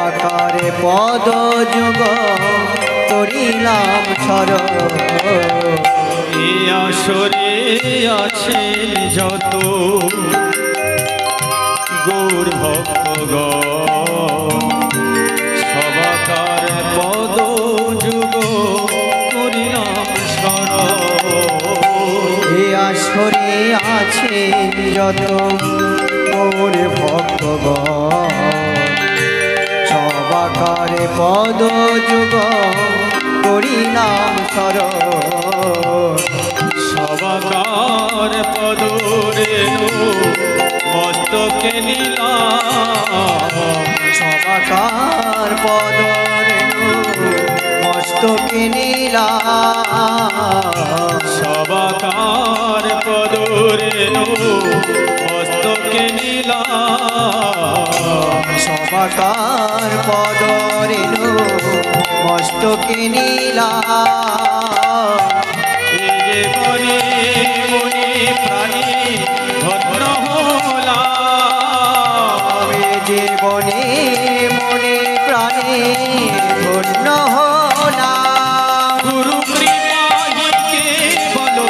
সবাকারে পদ যুগ করিলাম শরণ। এ আসরে আছেন যত গৌর ভক্তগণ, সবাকার পদ যুগ করিলাম শরণ। এ আসরে আছেন যত গৌর ভক্তগণ, সবাকারে পদ যুগ করিলাম শরণ। সবাকার পদ রেণু মস্তকে নিলাম, সবাকার পদ রেণু মস্তকে নিলাম। সবাকার পদ রেণু মস্তকে নিলাম। সবাকার পদ রেণু মস্তকে নিলাম। এ যে মনে মনে প্রাণী ধন্য হলাম, এ জীবনে মনে প্রাণে ধন্য হলাম। গুরু কৃপাহি কে বলো,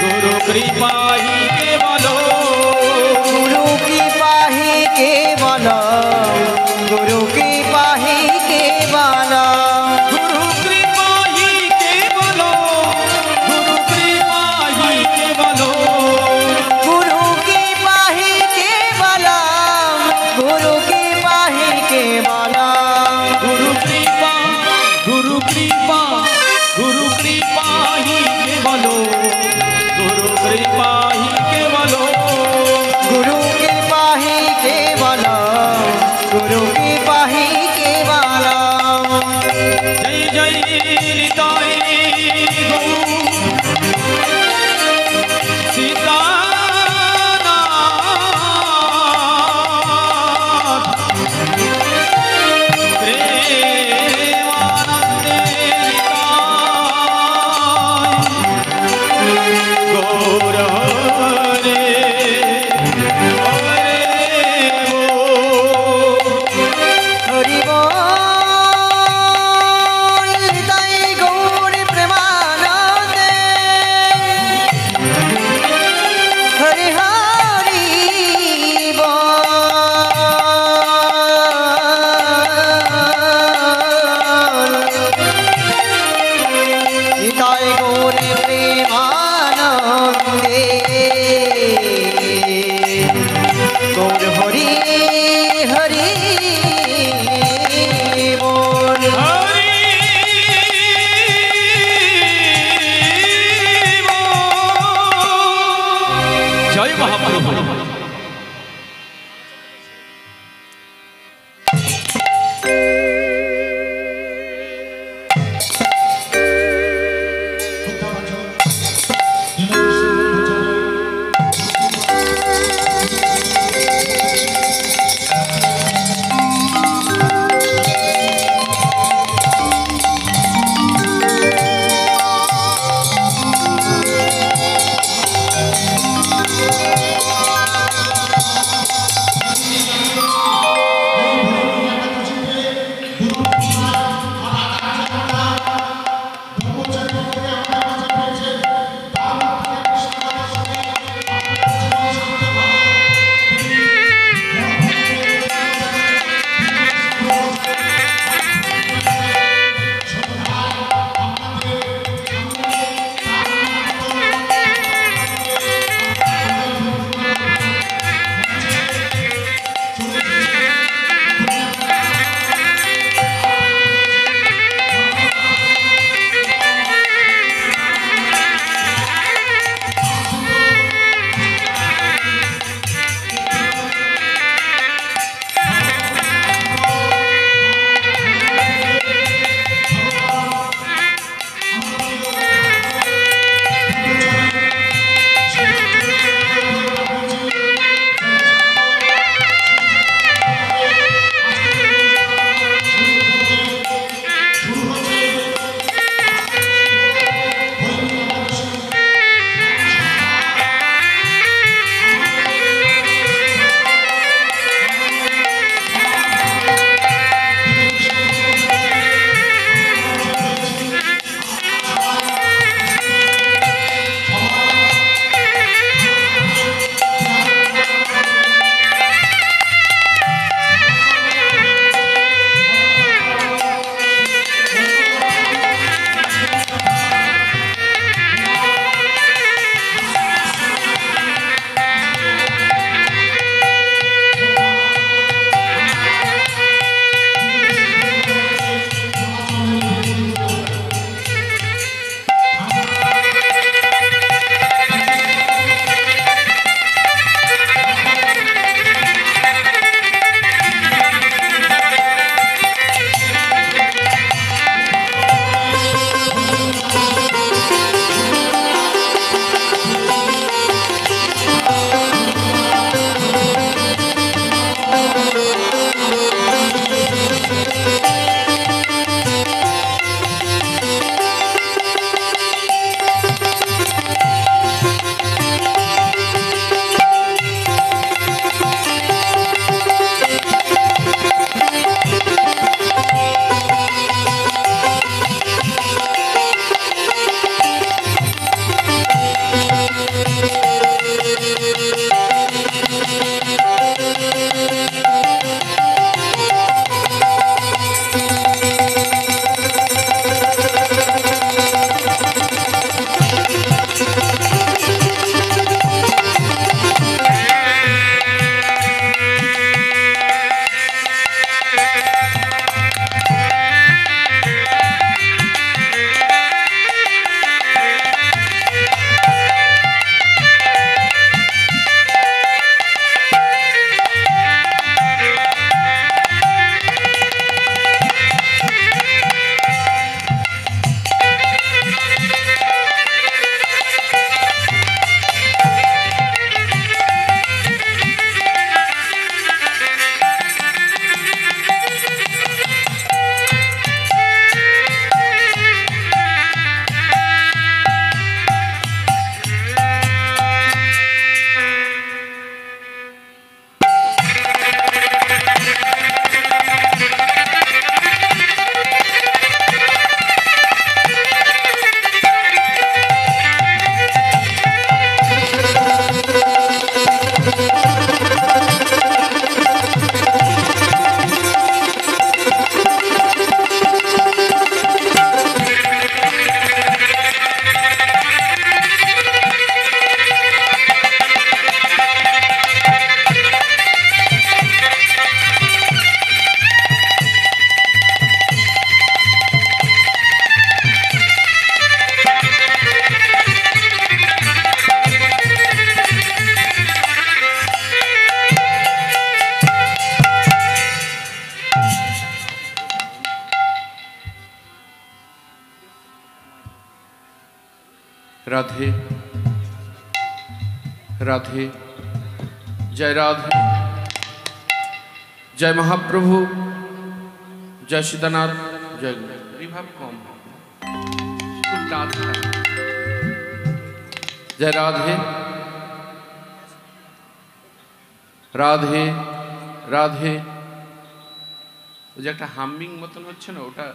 গুরু কৃপাহি কে বলো, গুরু কি পাহি কে বল, গুরু কি পাহি কে বল। গুরু কৃপাহি কে বলো, গুরু কৃপাহি কে বলো, গুরু কি পাহি কে বল, গুরু কি পাহি কে বল। গুরু কৃপা, গুরু কৃপা, গুরু কৃপাহি কে বলো, গুরু কৃপাহি কে বলো, গুরু কি পাহি কে বল, গুরু কি পাহি কে বল। জয় জয় নিতাই গৌর সীতানাথ, প্রেমানন্দে নিতাই গৌর হরে হরে হরি বল তাই গৌর প্রেমানন্দে। হরি হরি বল তাই গৌর প্রেমানন্দে। গৌর হরি হরি বল। হরি বল। জয় মহাপ্রভু। রাধে রাধে, জয় রাধে, জয় মহাপ্রভু, জয় সীতানাথ, জয় গুরু। রিভাব কম, খুব টাচ থাকে। জয় রাধে রাধে রাধে। ওই যে একটা হামিং মতন হচ্ছে না, ওটা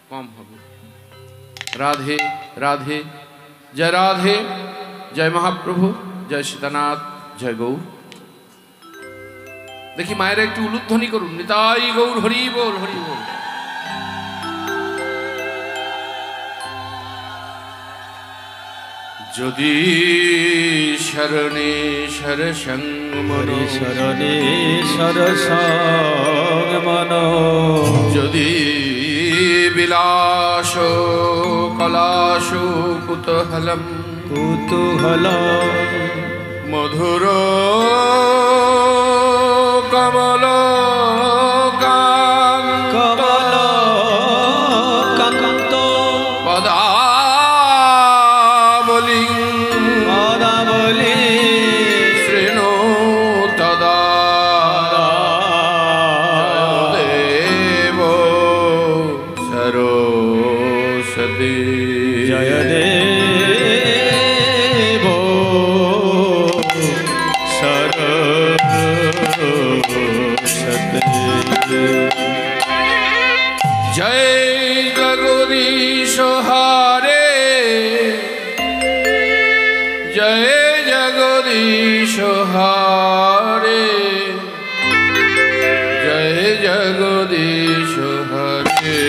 কম হবে। রাধে রাধে, জয় রাধে, জয় মহাপ্রভু, জয় সীতানাথ, জয় গৌর। দেখি মায়েরা একটু উলুধ্বনি করুন, নিতাই গৌর হরি বল, হরি বল। যদি শরণে সরসঙ্গ মনো, শরণে সরসঙ্গ মনো, যদি বিলাস কলাস কুতূহলম, কুতূহল মধুর কমল কমল কান্ত পদাবলি পদাবলি শৃণু তদা দেব সরস্বতী, জয় দেব সরস্বতী। জয় জগদীশ হরে, জয় জগদীশ হরে, জয় জগদীশ হরে।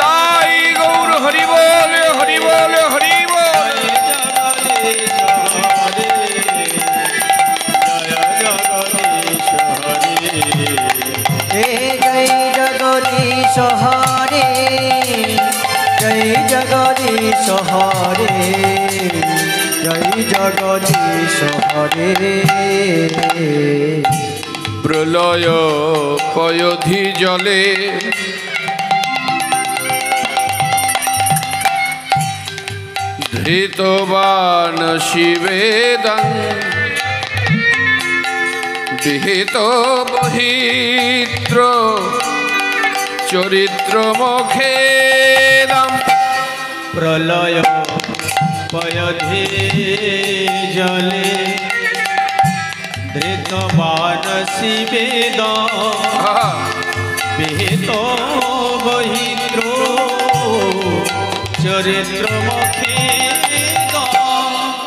তাই গৌর হরি বল, হরি বল, হরি বল। हे जय जगदीश हरे, जय जगदीश हरे, जय जगदीश हरे। প্রলয় পয়োধি জলে ধৃতবান শিবেদং, বিহিত বহিত্র চরিত্র মুখেদম। প্রলয় পয়ধি জলে ধৃতবান শিবেদ, বিহিত বহিত্র চরিত্র মুখেদ।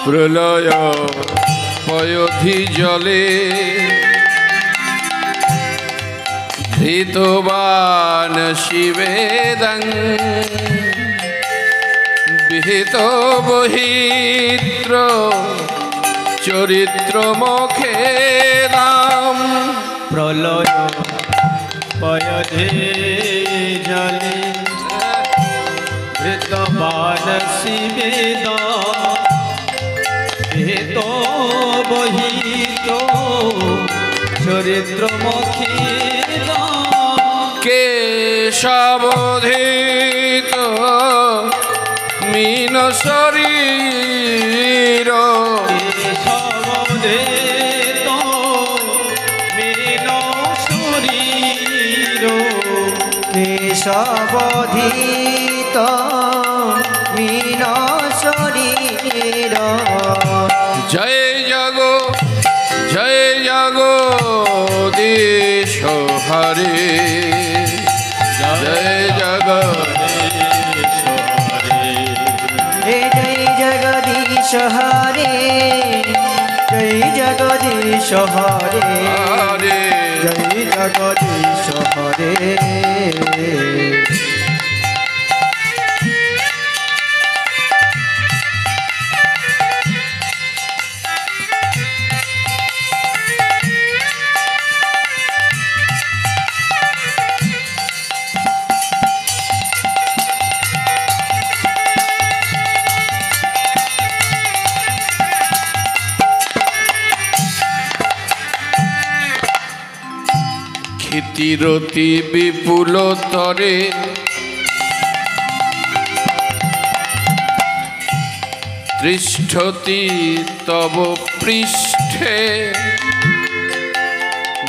প্রলয় পয়োধি জলে ধৃতবান শিবেদং, বিহিত বহিত্র চরিত্র মুখেদম। প্রলয় পয়ধি জলে ধৃতবান শিবেদ, বিহিত বহিত চরিত্র মুখেদ। কেশবধিত মীন শরীর, কেশবধিত মীন শরীর, কেশবধিত মীন শরীর। জয় জগদীশ হরে, জয় জগদীশ হরে। हे जय जगदीश हरे, जय जगदीश हरे, हरे जय जगदीश हरे। ক্ষিতিরতি বিপুল তরে तिष्ठति तव पृष्ठे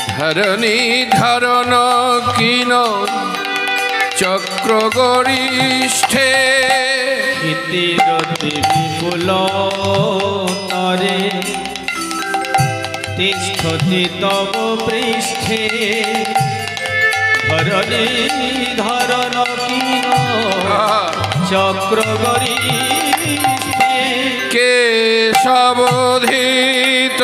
धरणी धरन किन चक्र गरिष्ठे इतिरति विपुल तरे तिष्ठति तव पृष्ठे धरणी धरन किन चक्र गरिष्ठे केशवोधित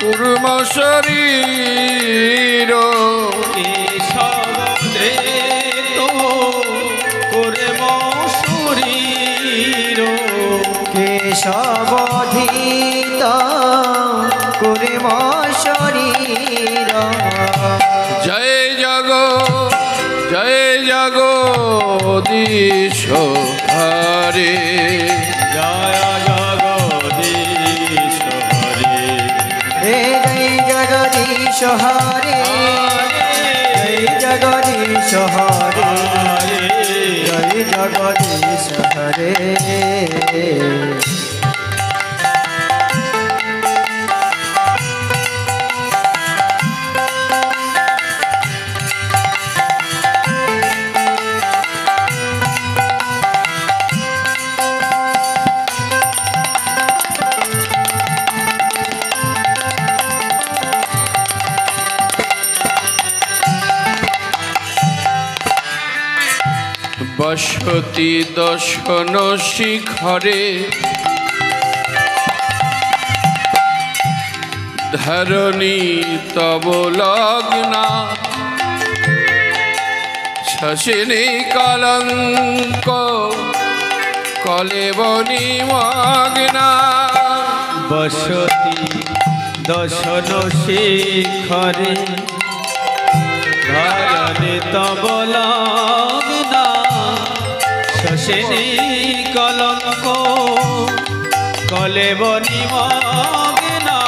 कूर्म शरीर केशवोधित कूर्म शरीर केशवोधित कूर्म शरीर जय जगदीश हरे जय जगदीश हरे जय जगदीश हरे जय जगदीश हरे जय जगदीश हरे बसति दशन शिखरे धरणी तव लग्ना शशिनी कलंक कलेवनी मग्ना बसति दशन शिखरे धरणी तव लग्ना शशिनी कलंक कलेवनी मग्ना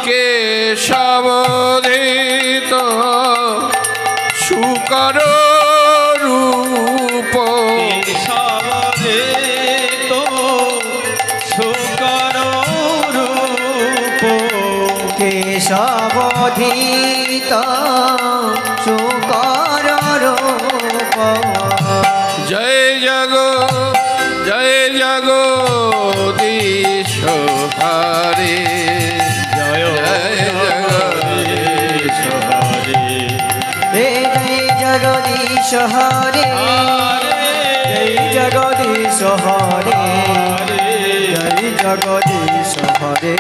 केशवोधित शुकर रूप केशवोधित शुकर रूप केशवोधित शुकर रूप जय जगदीश हरे जय जगदीश हरे जय जगदीश हरे जय जगदीश हरे जय जगदीश हरे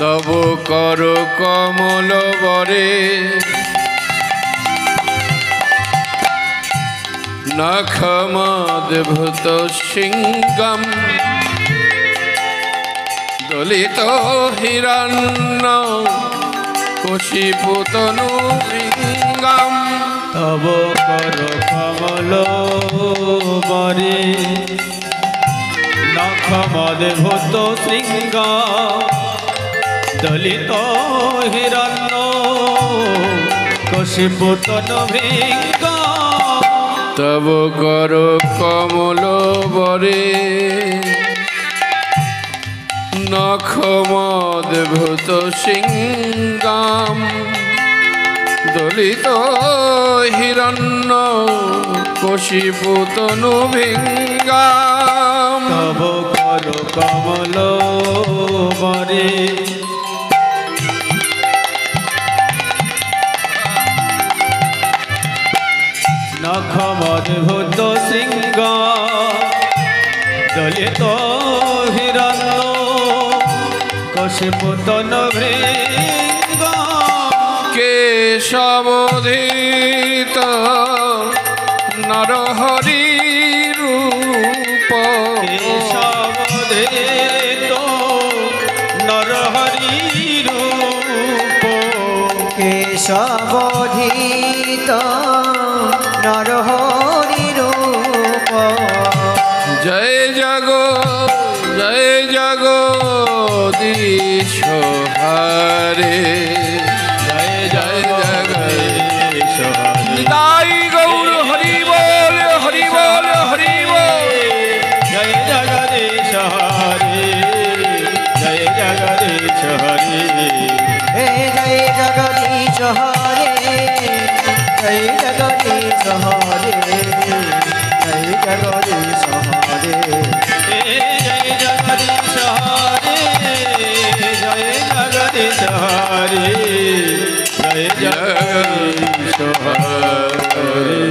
तब कर कमल बरे नखमद्भुत सिंगम दलित हिरण्य कुशिपुतनु भृंगम तब कर कमल बरे नखमद्भुत सिंगम दलित हिरण्य कशिपुतनु भृंगम तब कर कमल बरे नखमद्भुत सिंगम दलित हिरण्य कशिपुतनु भृंगम तब कर कमल बरे नखमद्भुत सिंगम दलित हिरण्य कशिपुतनु भृंगम কেশবধিত নরহরি রূপ কেশবধিত নরহরি রূপ কেশবধিত নরহরি রূপ জয় জগদীশ হরে জয় জগদীশ হরে নিতাই গৌর হরি বল হরি বল হরি বল জয় জগদীশ হরে জয় জগদীশ হরে হে জয় জগদীশ হরে জয় জগদীশ হরে জয় জগদীশ হরে জয় জগদীশ হরে জয় জগদীশ হরে জয় জগদীশ হরে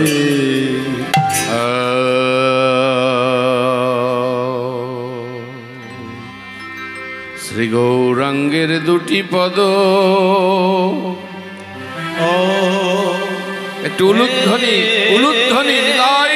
শ্রী গৌরাঙ্গের দুটি পদ ও একটু উলুধ্বনি নিতাই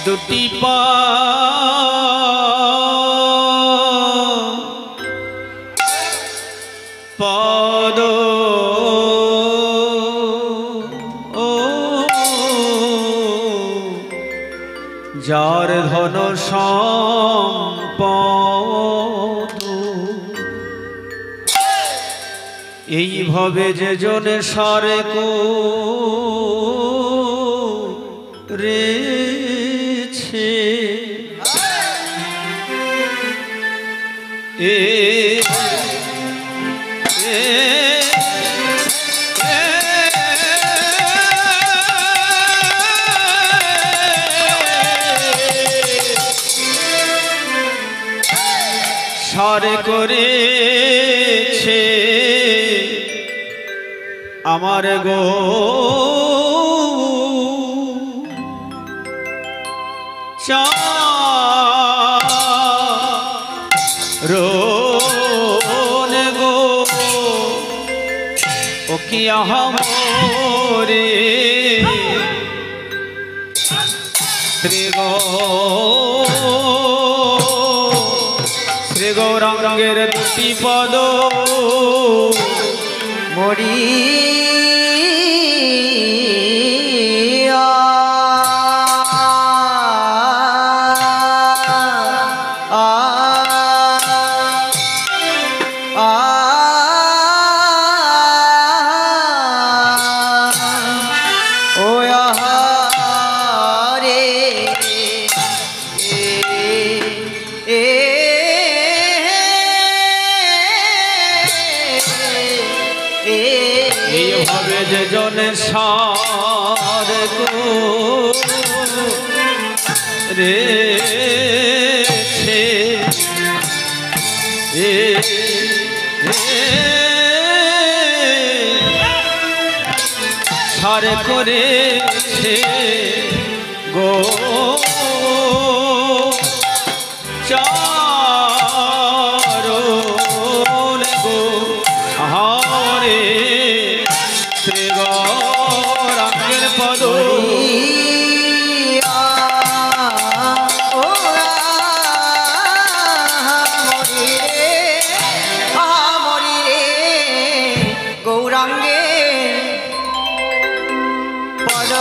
দুটি পদ যার ধন সম্পদ এইভাবে যে জনে সারে রেছে সারে করেছে আমার গো চারণ গো ও কি আহামরে শ্রী গৌরাঙ্গের দুটি পদ মরিয়া এইভাবে যে জনে সার রেছে সার করেছে গো চারণ গো আহারে শ্রী গৌরাঙ্গের পদ গৌরাঙ্গে পদ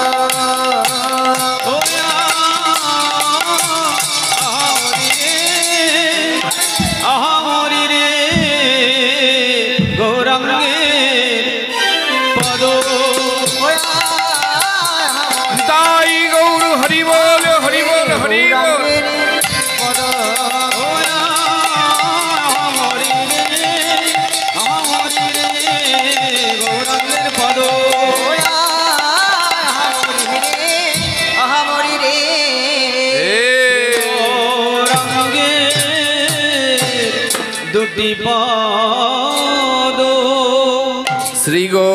হরি বল হরি বল হরি বল। গৌরাঙ্গের পদ দুটি পদ শ্রী গৌরাঙ্গে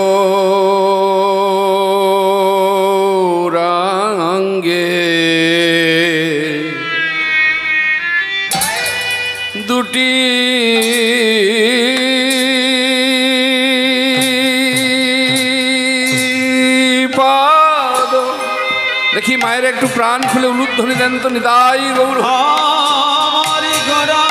দুটি পাদ। দেখি মায়ের একটু প্রাণ খুলে উলুধ্বনি দেন তো, নিতাই গৌর। হরি গোরা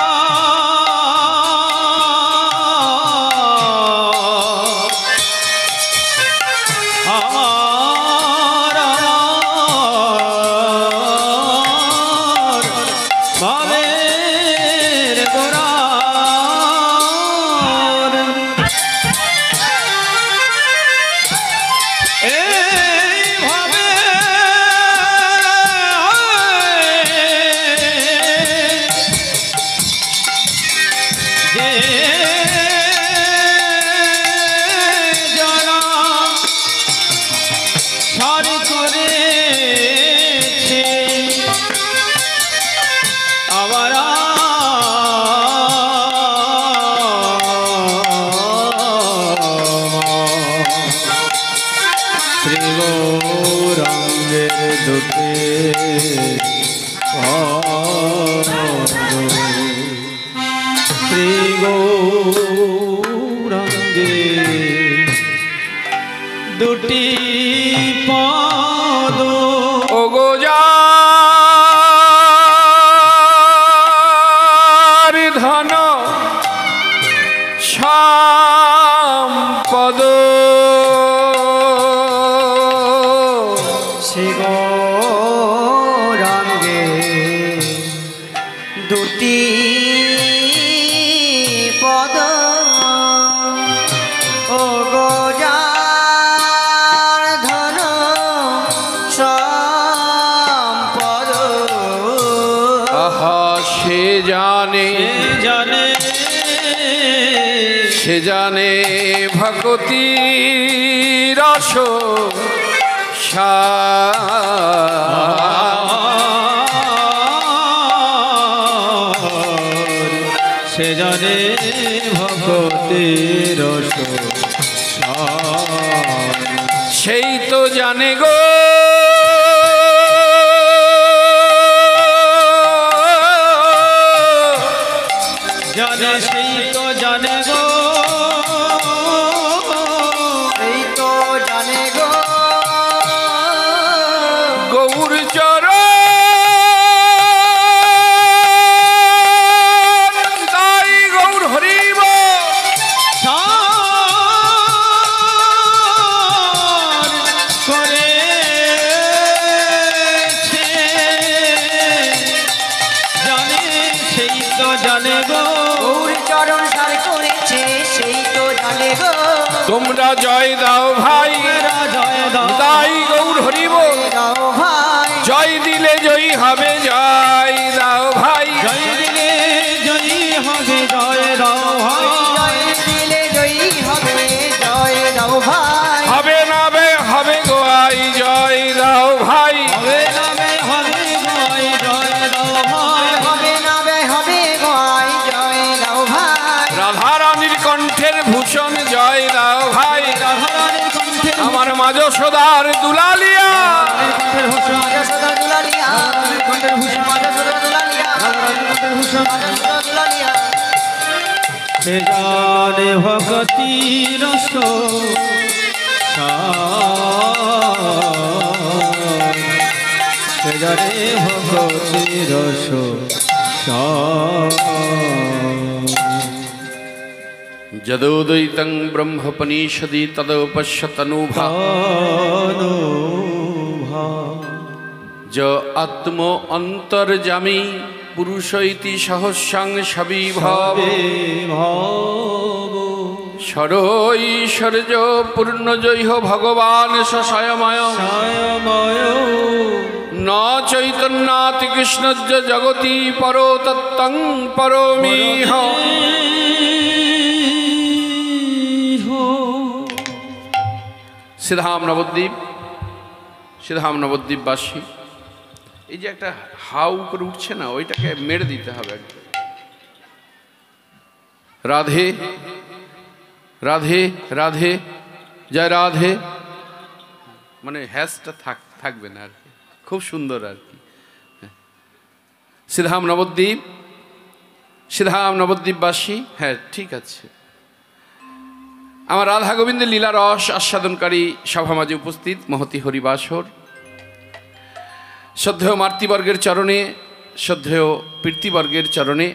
দুটি পদ ও গো যার ধন সম্পদ শ্রী গৌরাঙ্গে দুটি পদ ও গো যার ধন সম্পদ। আহা সে জানে সে জানে ভগতি রস সে জানে ভগতির রস সেই তো জানে গো জানে, সেই তো জানে গো, এই তো জানে গো গৌর চরণ তাই গৌর হরিব করেছে জানে, সেই তো জানে গো গৌর চরণ সার করেছে সেই তো জানে গো। তোমরা জয় দাও ভাই, জয় দাও তাই গৌর হরিব দাও ভাই, জয় দিলে জয়ী হবে, জয় দাও ভাই, জয় দিলে জয়ী হবে, জয় দাও ভাই, জয় দিলে জয়ী হবে, জয় দাও ভাই, হবে না বে হবে গোয়াই, জয় দাও ভাই, হবে না বে হবে গোয়াই, জয় দাও ভাই, হবে না বে হবে গোয়াই, জয় দাও ভাই, রাধারানীর কণ্ঠের ভূষণ, জয় দাও ভাই, রাধারানীর কণ্ঠের আমার মাঝ সদার দুলালিয়া, কণ্ঠের ভূষণ, মাঝে সদা দুলালিয়া, কণ্ঠের ভূষণ, মাঝে সদা দুলালিয়া, কণ্ঠের ভূষণ, মাঝে সদা দুলালিয়া। সে জানে ভগতি রস সে জানে ভগতি রস যদোদয়িতং ব্রহ্মপনিষদি তদোপশ্যতনুভা য আত্ম অন্তর্যামী পুরুষৈতি সহস্রাং সবিভব সরৈশ্বর্য পূর্ণজৈহ ভগবান সশয়ময় ন চৈতন্যাতি কৃষ্ণজ্জ জগতি পরো তত্ত্বং পরমিহ। শ্রীধাম নবদ্বীপ, শ্রীধাম নবদ্বীপবাসী, এই যে একটা হাউ করে উঠছে না, ওইটাকে মেরে দিতে হবে একদম। রাধে রাধে রাধে, জয় রাধে, মানে হ্যাশটা থাকবে না আর কি, খুব সুন্দর আর কি। শ্রীধাম নবদ্বীপ, শ্রীধাম নবদ্বীপবাসী, হ্যাঁ ঠিক আছে। আমার রাধা গোবিন্দের লীলা রস আস্বাদনকারী সভা মাঝে উপস্থিত মহতি হরিবাসর, শ্রদ্ধেয় মাতৃবর্গের চরণে, শ্রদ্ধেয় পিতৃবর্গের চরণে,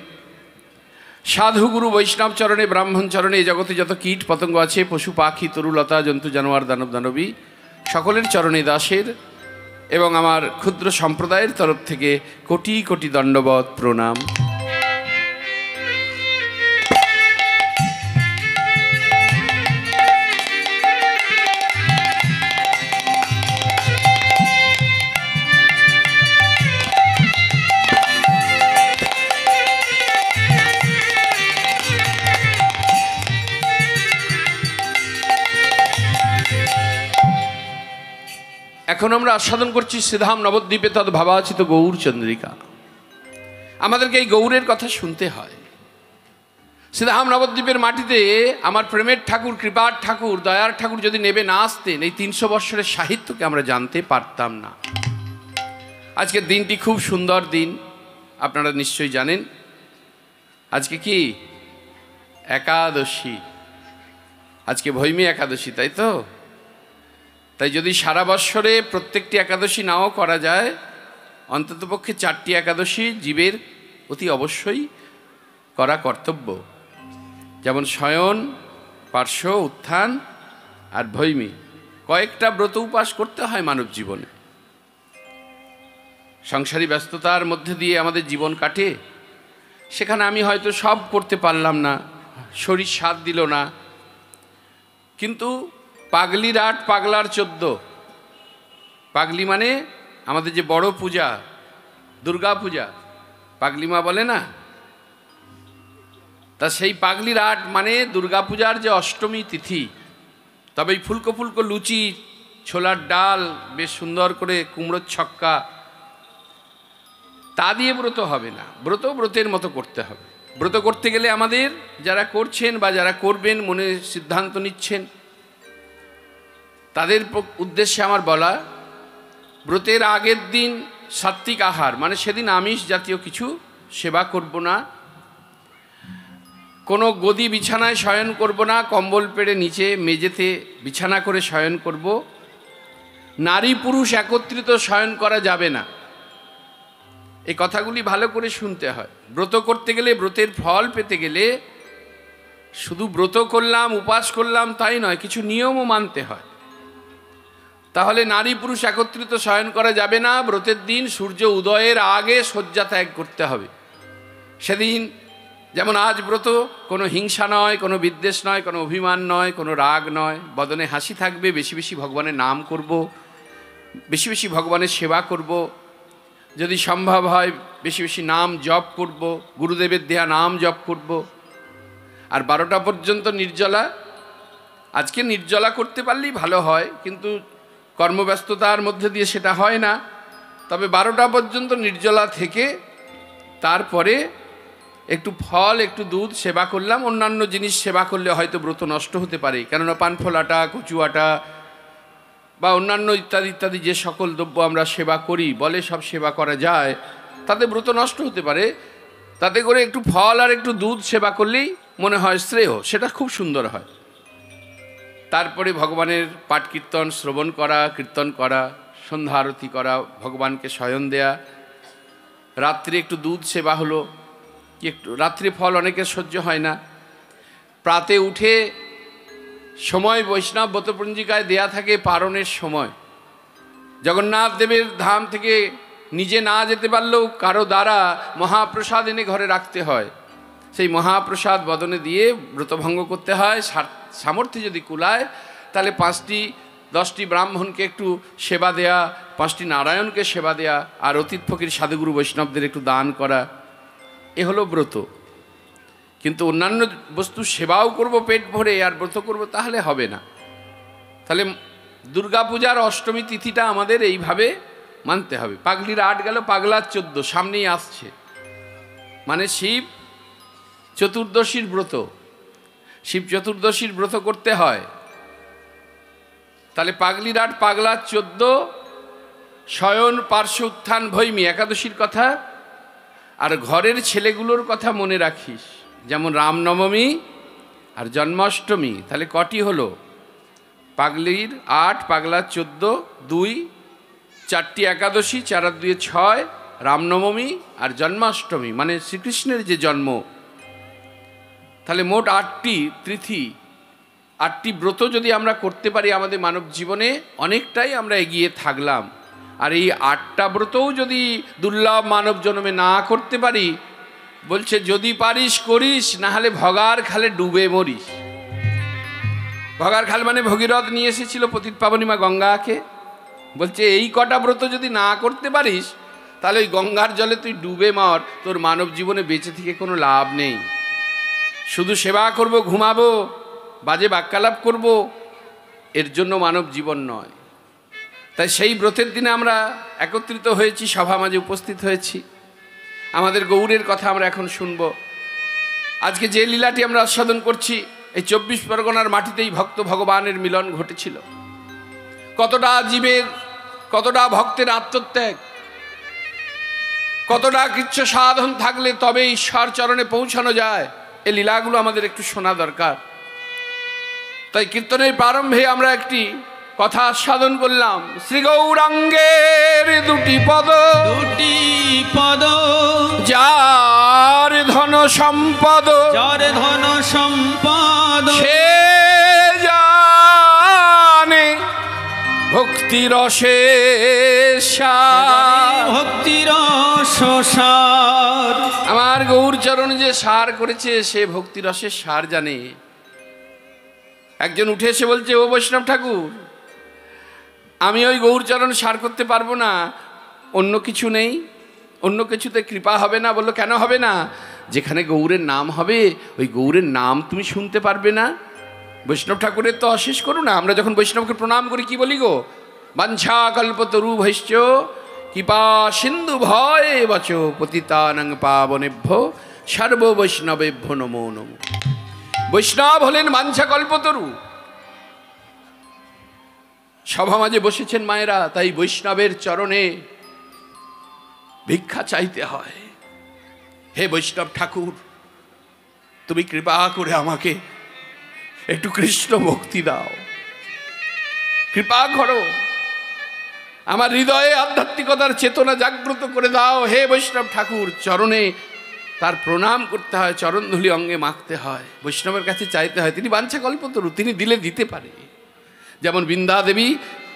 সাধু গুরু বৈষ্ণব চরণে, ব্রাহ্মণ চরণে, এই জগতে যত কীট পতঙ্গ আছে, পশু পাখি তরুলতা জন্তু জানোয়ার দানব দানবী, সকলের চরণে দাসের এবং আমার ক্ষুদ্র সম্প্রদায়ের তরফ থেকে কোটি কোটি দণ্ডবত প্রণাম। এখন আমরা আস্বাদন করছি শ্রীধাম নবদ্বীপে তদ ভাবাচিত গৌর চন্দ্রিকা। আমাদেরকে এই গৌরের কথা শুনতে হয়। শ্রীধাম নবদ্বীপের মাটিতে আমার প্রেমের ঠাকুর, কৃপার ঠাকুর, দয়ার ঠাকুর যদি নেবে না আসতেন, এই 300 বৎসরের সাহিত্যকে আমরা জানতে পারতাম না। আজকের দিনটি খুব সুন্দর দিন, আপনারা নিশ্চয়ই জানেন। আজকে কি একাদশী, আজকে ভৈমী একাদশী, তাই তো? তাই যদি সারা বৎসরে প্রত্যেকটি একাদশী নাও করা যায়, অন্ততপক্ষে 4টি একাদশী জীবের অতি অবশ্যই করা কর্তব্য। যেমন শয়ন, পার্শ্ব, উত্থান আর ভৈমী, কয়েকটা ব্রত উপাস করতে হয় মানব জীবনে। সংসারী ব্যস্ততার মধ্যে দিয়ে আমাদের জীবন কাটে, সেখানে আমি হয়তো সব করতে পারলাম না, শরীর সাথ দিল না, কিন্তু পাগলির 8 পাগলার 14। পাগলি মানে আমাদের যে বড় পূজা, দুর্গা পূজা, পাগলি মা বলে না, তা সেই পাগলির 8 মানে দুর্গা পূজার যে অষ্টমী তিথি। তবে এই ফুলকো ফুলকো লুচি, ছোলার ডাল, বেশ সুন্দর করে কুমড়োর ছক্কা, তা দিয়ে ব্রত হবে না। ব্রতের মতো করতে হবে। ব্রত করতে গেলে আমাদের যারা করছেন বা যারা করবেন, মনে সিদ্ধান্ত নিচ্ছেন, তাদের উদ্দেশ্যে আমার বলা, ব্রতের আগের দিন সাত্ত্বিক আহার, মানে সেদিন আমিষ জাতীয় কিছু সেবা করব না, কোনো গদি বিছানায় শয়ন করব না, কম্বল পেড়ে নিচে মেঝেতে বিছানা করে শয়ন করব, নারী পুরুষ একত্রিত শয়ন করা যাবে না। এই কথাগুলি ভালো করে শুনতে হয়। ব্রত করতে গেলে, ব্রতের ফল পেতে গেলে শুধু ব্রত করলাম, উপাস করলাম তাই নয়, কিছু নিয়মও মানতে হয়। তাহলে নারী পুরুষ একত্রিত শয়ন করা যাবে না। ব্রতের দিন সূর্য উদয়ের আগে শয্যা ত্যাগ করতে হবে। সেদিন যেমন আজ ব্রত, কোনো হিংসা নয়, কোনো বিদ্বেষ নয়, কোনো অভিমান নয়, কোনো রাগ নয়, বদনে হাসি থাকবে, বেশি বেশি ভগবানের নাম করব, বেশি বেশি ভগবানের সেবা করব, যদি সম্ভব হয় বেশি বেশি নাম জপ করব, গুরুদেবের দেয়া নাম জপ করব। আর 12টা পর্যন্ত নির্জলা। আজকে নির্জলা করতে পারলেই ভালো হয়, কিন্তু কর্মব্যস্ততার মধ্যে দিয়ে সেটা হয় না। তবে 12টা পর্যন্ত নির্জলা থেকে তারপরে একটু ফল, একটু দুধ সেবা করলাম। অন্যান্য জিনিস সেবা করলে হয়তো ব্রত নষ্ট হতে পারে, কেননা পানফল আটা, কচু আটা বা অন্যান্য ইত্যাদি ইত্যাদি যে সকল দ্রব্য আমরা সেবা করি, বলে সব সেবা করা যায়, তাতে ব্রত নষ্ট হতে পারে। তাতে করে একটু ফল আর একটু দুধ সেবা করলেই মনে হয় শ্রেয়, সেটা খুব সুন্দর হয়। তারপরে ভগবানের পাঠ কীর্তন শ্রবণ করা, কীর্তন করা, সন্ধ্যা আরতি করা, ভগবানকে শয়ন দেয়া, রাত্রে একটু দুধ সেবা হলো, কি একটু রাত্রে ফল অনেকের সহ্য হয় না। প্রাতে উঠে সময় বৈষ্ণব ব্রতপঞ্জিকায় দেয়া থাকে পারণের সময়। জগন্নাথ দেবের ধাম থেকে নিজে না যেতে পারলেও কারো দ্বারা মহাপ্রসাদ এনে ঘরে রাখতে হয়। সেই মহাপ্রসাদ বদনে দিয়ে ব্রতভঙ্গ করতে হয়। সামর্থ্য যদি কুলায় তাহলে 5টি 10টি ব্রাহ্মণকে একটু সেবা দেয়া, 5টি নারায়ণকে সেবা দেয়া, আর অতীত ফকির সাধুগুরু বৈষ্ণবদের একটু দান করা, এ হলো ব্রত। কিন্তু অন্যান্য বস্তু সেবাও করব পেট ভরে আর ব্রত করব, তাহলে হবে না। তাহলে দুর্গাপূজার অষ্টমী তিথিটা আমাদের এইভাবে মানতে হবে। পাগলির 8 গেল, পাগলার 14 সামনেই আসছে, মানে শিব চতুর্দশীর ব্রত। শিব চতুর্দশীর ব্রত করতে হয়। তাহলে পাগলির 8, পাগলার 14, শয়ন পার্শ্ব উত্থান ভৈমী একাদশীর কথা, আর ঘরের ছেলেগুলোর কথা মনে রাখিস, যেমন রামনবমী আর জন্মাষ্টমী। তাহলে কটি হলো? পাগলির 8, পাগলার 14, 2, 4টি একাদশী, 4 আর 2 6, রামনবমী আর জন্মাষ্টমী, মানে শ্রীকৃষ্ণের যে জন্ম। তাহলে মোট 8টি তিথি, 8টি ব্রত যদি আমরা করতে পারি আমাদের মানব জীবনে, অনেকটাই আমরা এগিয়ে থাকলাম। আর এই 8টা ব্রতও যদি দুর্লভ মানব জন্মে না করতে পারি, বলছে যদি পারিস করিস, না হলে ভগার খালে ডুবে মরিস। ভগার খাল মানে ভগীরথ নিয়ে এসেছিল পতিত পাবনী মা গঙ্গাকে, বলছে এই কটা ব্রত যদি না করতে পারিস, তাহলে ওই গঙ্গার জলে তুই ডুবে মর, তোর মানব জীবনে বেঁচে থেকে কোনো লাভ নেই। শুধু সেবা করব, ঘুমাবো, বাজে বাক্যালাপ করব, এর জন্য মানব জীবন নয়। তাই সেই ব্রতের দিনে আমরা একত্রিত হয়েছি, সভা মাঝে উপস্থিত হয়েছি। আমাদের গৌরের কথা আমরা এখন শুনব। আজকে যে লীলাটি আমরা আস্বাদন করছি, এই 24 পরগনার মাটিতেই ভক্ত ভগবানের মিলন ঘটেছিল। কতটা জীবের, কতটা ভক্তের আত্মত্যাগ, কতটা কৃচ্ছ সাধন থাকলে তবে ঈশ্বর চরণে পৌঁছানো যায়, এই লীলাগুলো আমাদের একটু শোনা দরকার। তাই কীর্তনের প্রারম্ভে আমরা একটি কথা আস্বাদন করলাম, শ্রী গৌরাঙ্গের 2টি পদ, যার ধন সম্পদ, সে জানে ভক্তি রসে সার। আমার গৌরচরণ যে সার করেছে, সে ভক্তি রসের সার জানে। একজন উঠে এসে বলছে, ও বৈষ্ণব ঠাকুর, আমি ওই গৌরচরণ সার করতে পারবো না, অন্য কিছু নেই, অন্য কিছুতে কৃপা হবে না। বললো, কেন হবে না? যেখানে গৌরের নাম হবে, ওই গৌরের নাম তুমি শুনতে পারবে না। বৈষ্ণব ঠাকুরের তো অশেষ করুণা। আমরা যখন বৈষ্ণবকে প্রণাম করি কি বলি গো? বাঞ্ছা কল্পতরু ভৈশ্চ কৃপা সিন্ধু ভয় বচ পতিতানাং পাবনেভ্য সর্ব বৈষ্ণবেভ্য নমো নমো। বৈষ্ণব হলেন বাঞ্ছা কল্পতরু। সভা মাঝে বসেছেন মায়েরা, তাই বৈষ্ণবের চরণে ভিক্ষা চাইতে হয়। হে বৈষ্ণব ঠাকুর, তুমি কৃপা করে আমাকে একটু কৃষ্ণ ভক্তি দাও, কৃপা করো, আমার হৃদয়ে আধ্যাত্মিকতার চেতনা জাগ্রত করে দাও। হে বৈষ্ণব ঠাকুর, চরণে তার প্রণাম করতে হয়, চরণধূলি অঙ্গে মাখতে হয়, বৈষ্ণবের কাছে চাইতে হয়। তিনি বাঞ্ছা কল্পতরু, তিনি দিলে দিতে পারে। যেমন বৃন্দা দেবী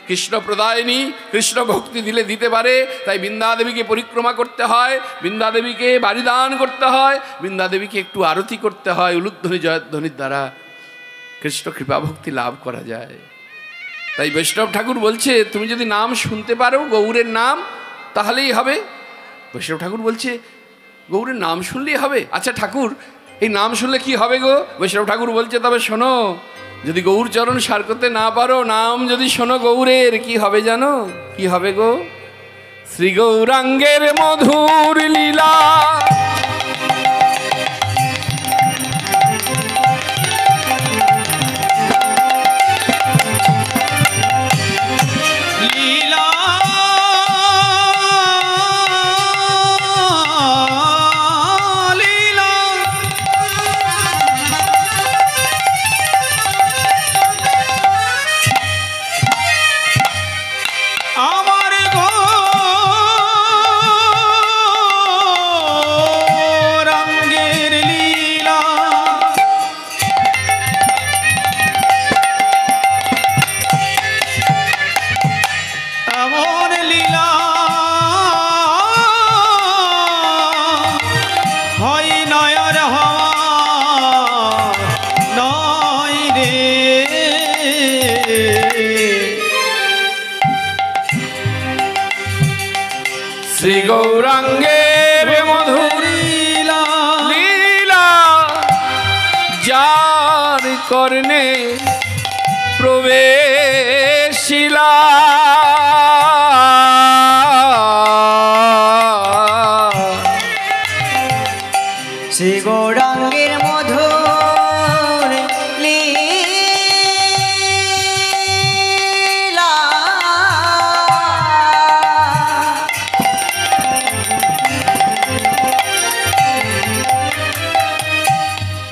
কৃষ্ণ প্রদায়িনী, কৃষ্ণ ভক্তি দিলে দিতে পারে। তাই বৃন্দা দেবীকে পরিক্রমা করতে হয়, বৃন্দা দেবীকে বাড়ি দান করতে হয়, বৃন্দা দেবীকে একটু আরতি করতে হয়, উলুধ্বনি জয়ধ্বনির দ্বারা কৃষ্ণ কৃপা ভক্তি লাভ করা যায়। তাই বৈষ্ণব ঠাকুর বলছে, তুমি যদি নাম শুনতে পারো, গৌরের নাম, তাহলেই হবে। বৈষ্ণব ঠাকুর বলছে, গৌরের নাম শুনলেই হবে? আচ্ছা ঠাকুর, এই নাম শুনলে কি হবে গো? বৈষ্ণব ঠাকুর বলছে, তবে শোনো, যদি গৌর চরণ সার করতে না পারো, নাম যদি শোনো গৌরের, কি হবে জানো? কি হবে গো? শ্রী গৌরাঙ্গের মধুর লীলা, শ্রী গৌরাঙ্গের মধুর লীলা লীলা যার কর্ণে প্রবেশিলা শ্রী গৌরাঙ্গের মধুর লীলা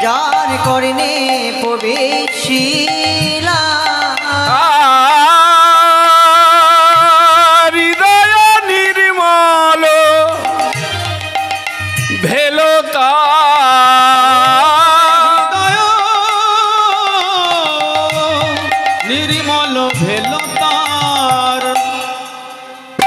যার কর্ণে প্রবেশিলা হৃদয় নির্মল ভেলতা নির্মল ভেল তার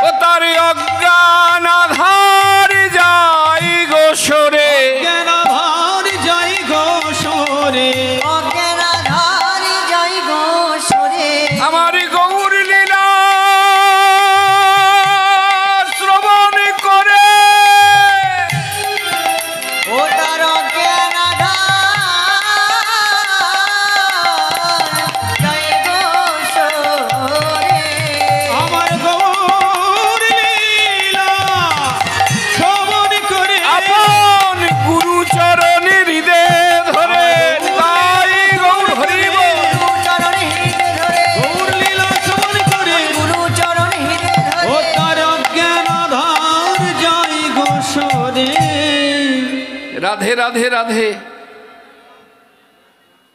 ও তার অজ্ঞান আধার যাই গোসরে জ্ঞানাধার যাই গো সরে অজ্ঞানাধারি যাই গো সরে আমার গৌর লীলা শ্রবণ করে ও তার অজ্ঞানাধার যাই গো সরে আমার গৌর লীলা শ্রবণ করে আপন গুরু চরণে হৃদয় ধরে তাই গৌর হরিব গুরুচরণ হৃদে ধরে গৌর লীলা শ্রবণ করে গুরুচরণ হৃদে ও ধরে তার অজ্ঞানাধার যাই গো সরে রাধে রাধে রাধে।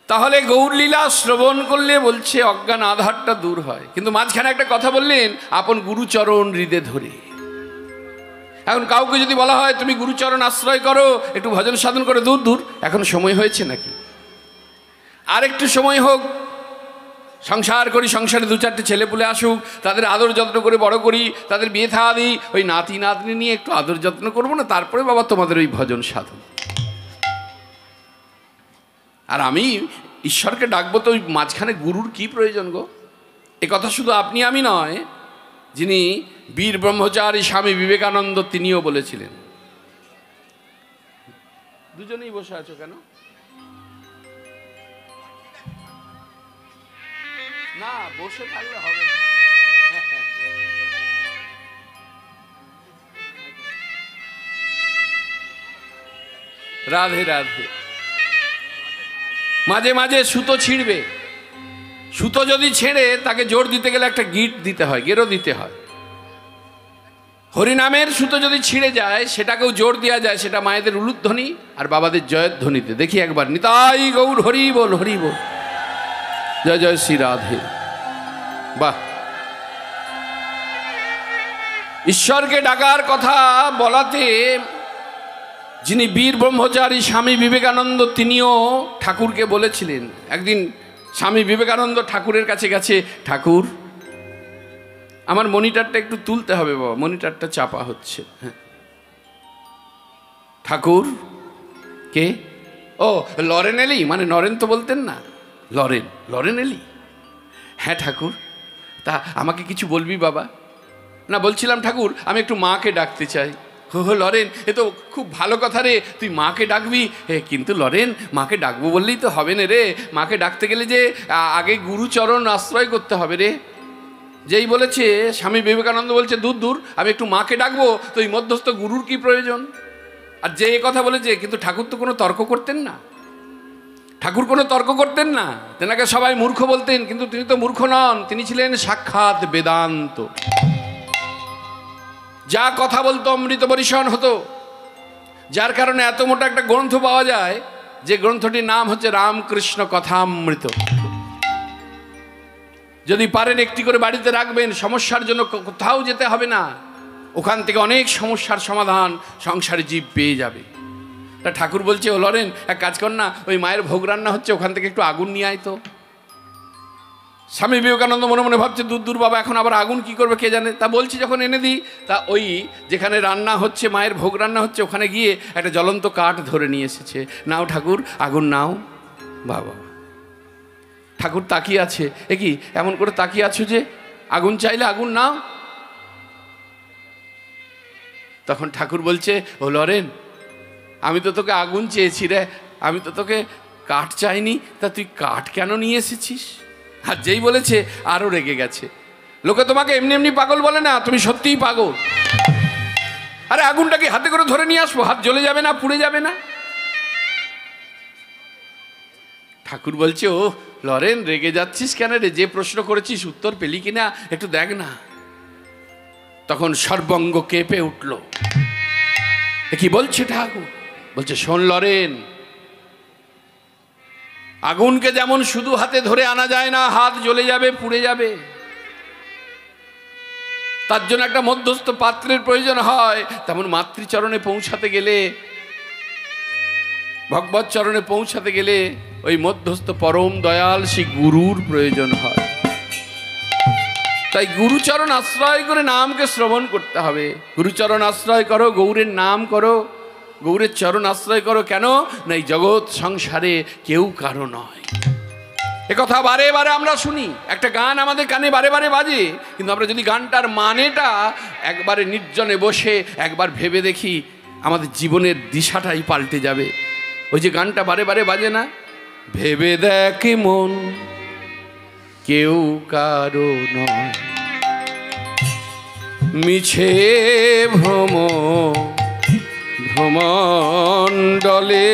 তাহলে গৌরলীলা শ্রবণ করলে বলছে অজ্ঞান আধারটা দূর হয়, কিন্তু মাঝখানে একটা কথা বললেন আপন গুরুচরণ হৃদে ধরে। এখন কাউকে যদি বলা হয় তুমি গুরুচরণ আশ্রয় করো, একটু ভজন সাধন করে, দূর দূর, এখন সময় হয়েছে নাকি? আর একটু সময় হোক, সংসার করি, সংসারে দু চারটে ছেলেপুলে আসুক, তাদের আদর যত্ন করে বড় করি, তাদের বিয়ে থা দিই, ওই নাতি নাতনি নিয়ে একটু আদর যত্ন করবো না, তারপরে বাবা তোমাদের ওই ভজন সাধন। আর আমি ঈশ্বরকে ডাকবো, তো ওই মাঝখানে গুরুর কি প্রয়োজন গো? এ কথা শুধু আপনি আমি নয়, যিনি বীর ব্রহ্মচারী স্বামী বিবেকানন্দ তিনিও বলেছিলেন। দুজনেই বসে আছো কেন? না, বসে থাকলে হবে না। রাধে রাধে। মাঝে মাঝে সুতো ছিঁড়বে, সুতো যদি ছেড়ে তাকে জোর দিতে গেলে একটা গিট দিতে হয়, গেরো দিতে হয়। হরিনামের সুতো যদি ছিঁড়ে যায় সেটাকেও জোর দেওয়া যায়, সেটা মায়েদের উলুধ্বনি আর বাবাদের জয়ধ্বনিতে। দেখি একবার, নিতাই গৌর হরি বল, হরি বল, জয় জয় শ্রী রাধে। বাহ, ঈশ্বরকে ডাকার কথা বলাতে যিনি বীর ব্রহ্মচারী স্বামী বিবেকানন্দ তিনিও ঠাকুরকে বলেছিলেন। একদিন স্বামী বিবেকানন্দ ঠাকুরের কাছে গেছে, ঠাকুর আমার মনিটরটা একটু তুলতে হবে বাবা, মনিটরটা চাপা হচ্ছে। হ্যাঁ, ঠাকুর কে? ও লরেন এলি, মানে নরেন তো বলতেন না, লরেন, লরেন এলি। হ্যাঁ ঠাকুর, তা আমাকে কিছু বলবি বাবা? না, বলছিলাম ঠাকুর আমি একটু মাকে ডাকতে চাই। হো হো লরেন, এ তো খুব ভালো কথা রে, তুই মাকে ডাকবি। কিন্তু লরেন, মাকে ডাকবো বললেই তো হবে না রে, মাকে ডাকতে গেলে যে আগে গুরুচরণ আশ্রয় করতে হবে রে। যেই বলেছে স্বামী বিবেকানন্দ বলছে দূর দূর, আমি একটু মাকে ডাকবো, তো এই মধ্যস্থ গুরুর কি প্রয়োজন? আর যে কথা বলেছে, কিন্তু ঠাকুর তো কোনো তর্ক করতেন না, ঠাকুর কোনো তর্ক করতেন না, তেনাকে সবাই মূর্খ বলতেন, কিন্তু তিনি তো মূর্খ নন, তিনি ছিলেন সাক্ষাৎ বেদান্ত। যা কথা বলতো অমৃত বরিশন হতো, যার কারণে এত মোটা একটা গ্রন্থ পাওয়া যায়, যে গ্রন্থটির নাম হচ্ছে রামকৃষ্ণ কথামৃত। যদি পারেন একটি করে বাড়িতে রাখবেন, সমস্যার জন্য কোথাও যেতে হবে না, ওখান থেকে অনেক সমস্যার সমাধান সংসারে জীব পেয়ে যাবে। তা ঠাকুর বলছে, ও লরেন এক কাজ কর না, ওই মায়ের ভোগ রান্না হচ্ছে, ওখান থেকে একটু আগুন নিয়ে আয় তো। স্বামী বিবেকানন্দ মনে মনে ভাবছে, দূর দূর বাবা, এখন আবার আগুন কি করবে কে জানে। তা বলছি যখন এনে দিই, তা ওই যেখানে রান্না হচ্ছে, মায়ের ভোগ রান্না হচ্ছে, ওখানে গিয়ে একটা জ্বলন্ত কাঠ ধরে নিয়ে এসেছে। নাও ঠাকুর, আগুন নাও। বাবা, ঠাকুর তাকিয়ে আছে, এ কি এমন করে তাকিয়ে আছো যে? আগুন চাইলে আগুন নাও। তখন ঠাকুর বলছে, ও লরেন, আমি তো তোকে আগুন চেয়েছি রে, আমি তো তোকে কাঠ চাইনি, তা তুই কাঠ কেন নিয়ে এসেছিস? আর যেই বলেছে আরও রেগে গেছে। লোকে তোমাকে এমনি এমনি পাগল বলে না, তুমি সত্যিই পাগল। আরে আগুনটাকে হাতে করে ধরে নিয়ে আসবো, হাত জ্বলে যাবে না, পুড়ে যাবে না? ঠাকুর বলছে, ও লরেন, রেগে যাচ্ছিস কেন রে? যে প্রশ্ন করেছিস উত্তর পেলি কিনা একটু দেখ না। তখন সর্বঙ্গ কেঁপে উঠল। কি বলছে ঠাকুর? বলছে, শোন লরেন, আগুনকে যেমন শুধু হাতে ধরে আনা যায় না, হাত জ্বলে যাবে, পুড়ে যাবে, তার জন্য একটা মধ্যস্থ পাত্রের প্রয়োজন হয়। তেমন মাতৃচরণে পৌঁছাতে গেলে, ভগবত চরণে পৌঁছাতে গেলে ওই মধ্যস্থ পরম দয়াল সেই গুরুর প্রয়োজন হয়। তাই গুরুচরণ আশ্রয় করে নামকে শ্রবণ করতে হবে। গুরুচরণ আশ্রয় করো, গৌরের নাম করো, গৌরের চরণ আশ্রয় করো। কেন না, এই জগৎ সংসারে কেউ কারো নয়। একথা বারে বারে আমরা শুনি, একটা গান আমাদের কানে বারে বারে বাজে, কিন্তু আমরা যদি গানটার মানেটা একবারে নির্জনে বসে একবার ভেবে দেখি, আমাদের জীবনের দিশাটাই পাল্টে যাবে। ওই যে গানটা বারে বারে বাজে না, ভেবে দেখ মন কেউ কারো নয়, মিছে ভ্রমণ্ডলে,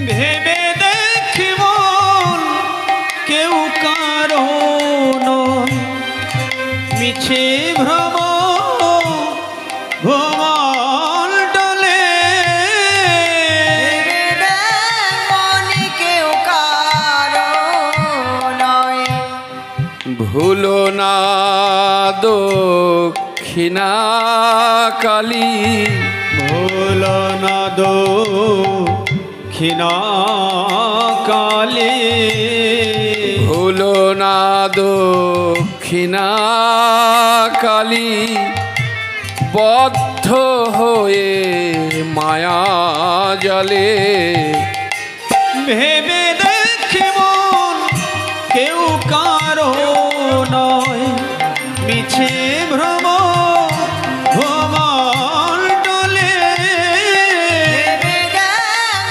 ভেবে দেখি মন কেউ কারো নয়, মিছে ভ্রমণ্ডলে, মনে কেউ কারো নয়। ভুলো না দক্ষিণা কালী, ভুলো না দক্ষিণা কালী, ভুলো না দক্ষিণা কালী, বদ্ধ হয়ে মায়া জলে, ভেবে দেখি মন কেউ কারো নয়, মিছে ভ্রমণ্ডলে,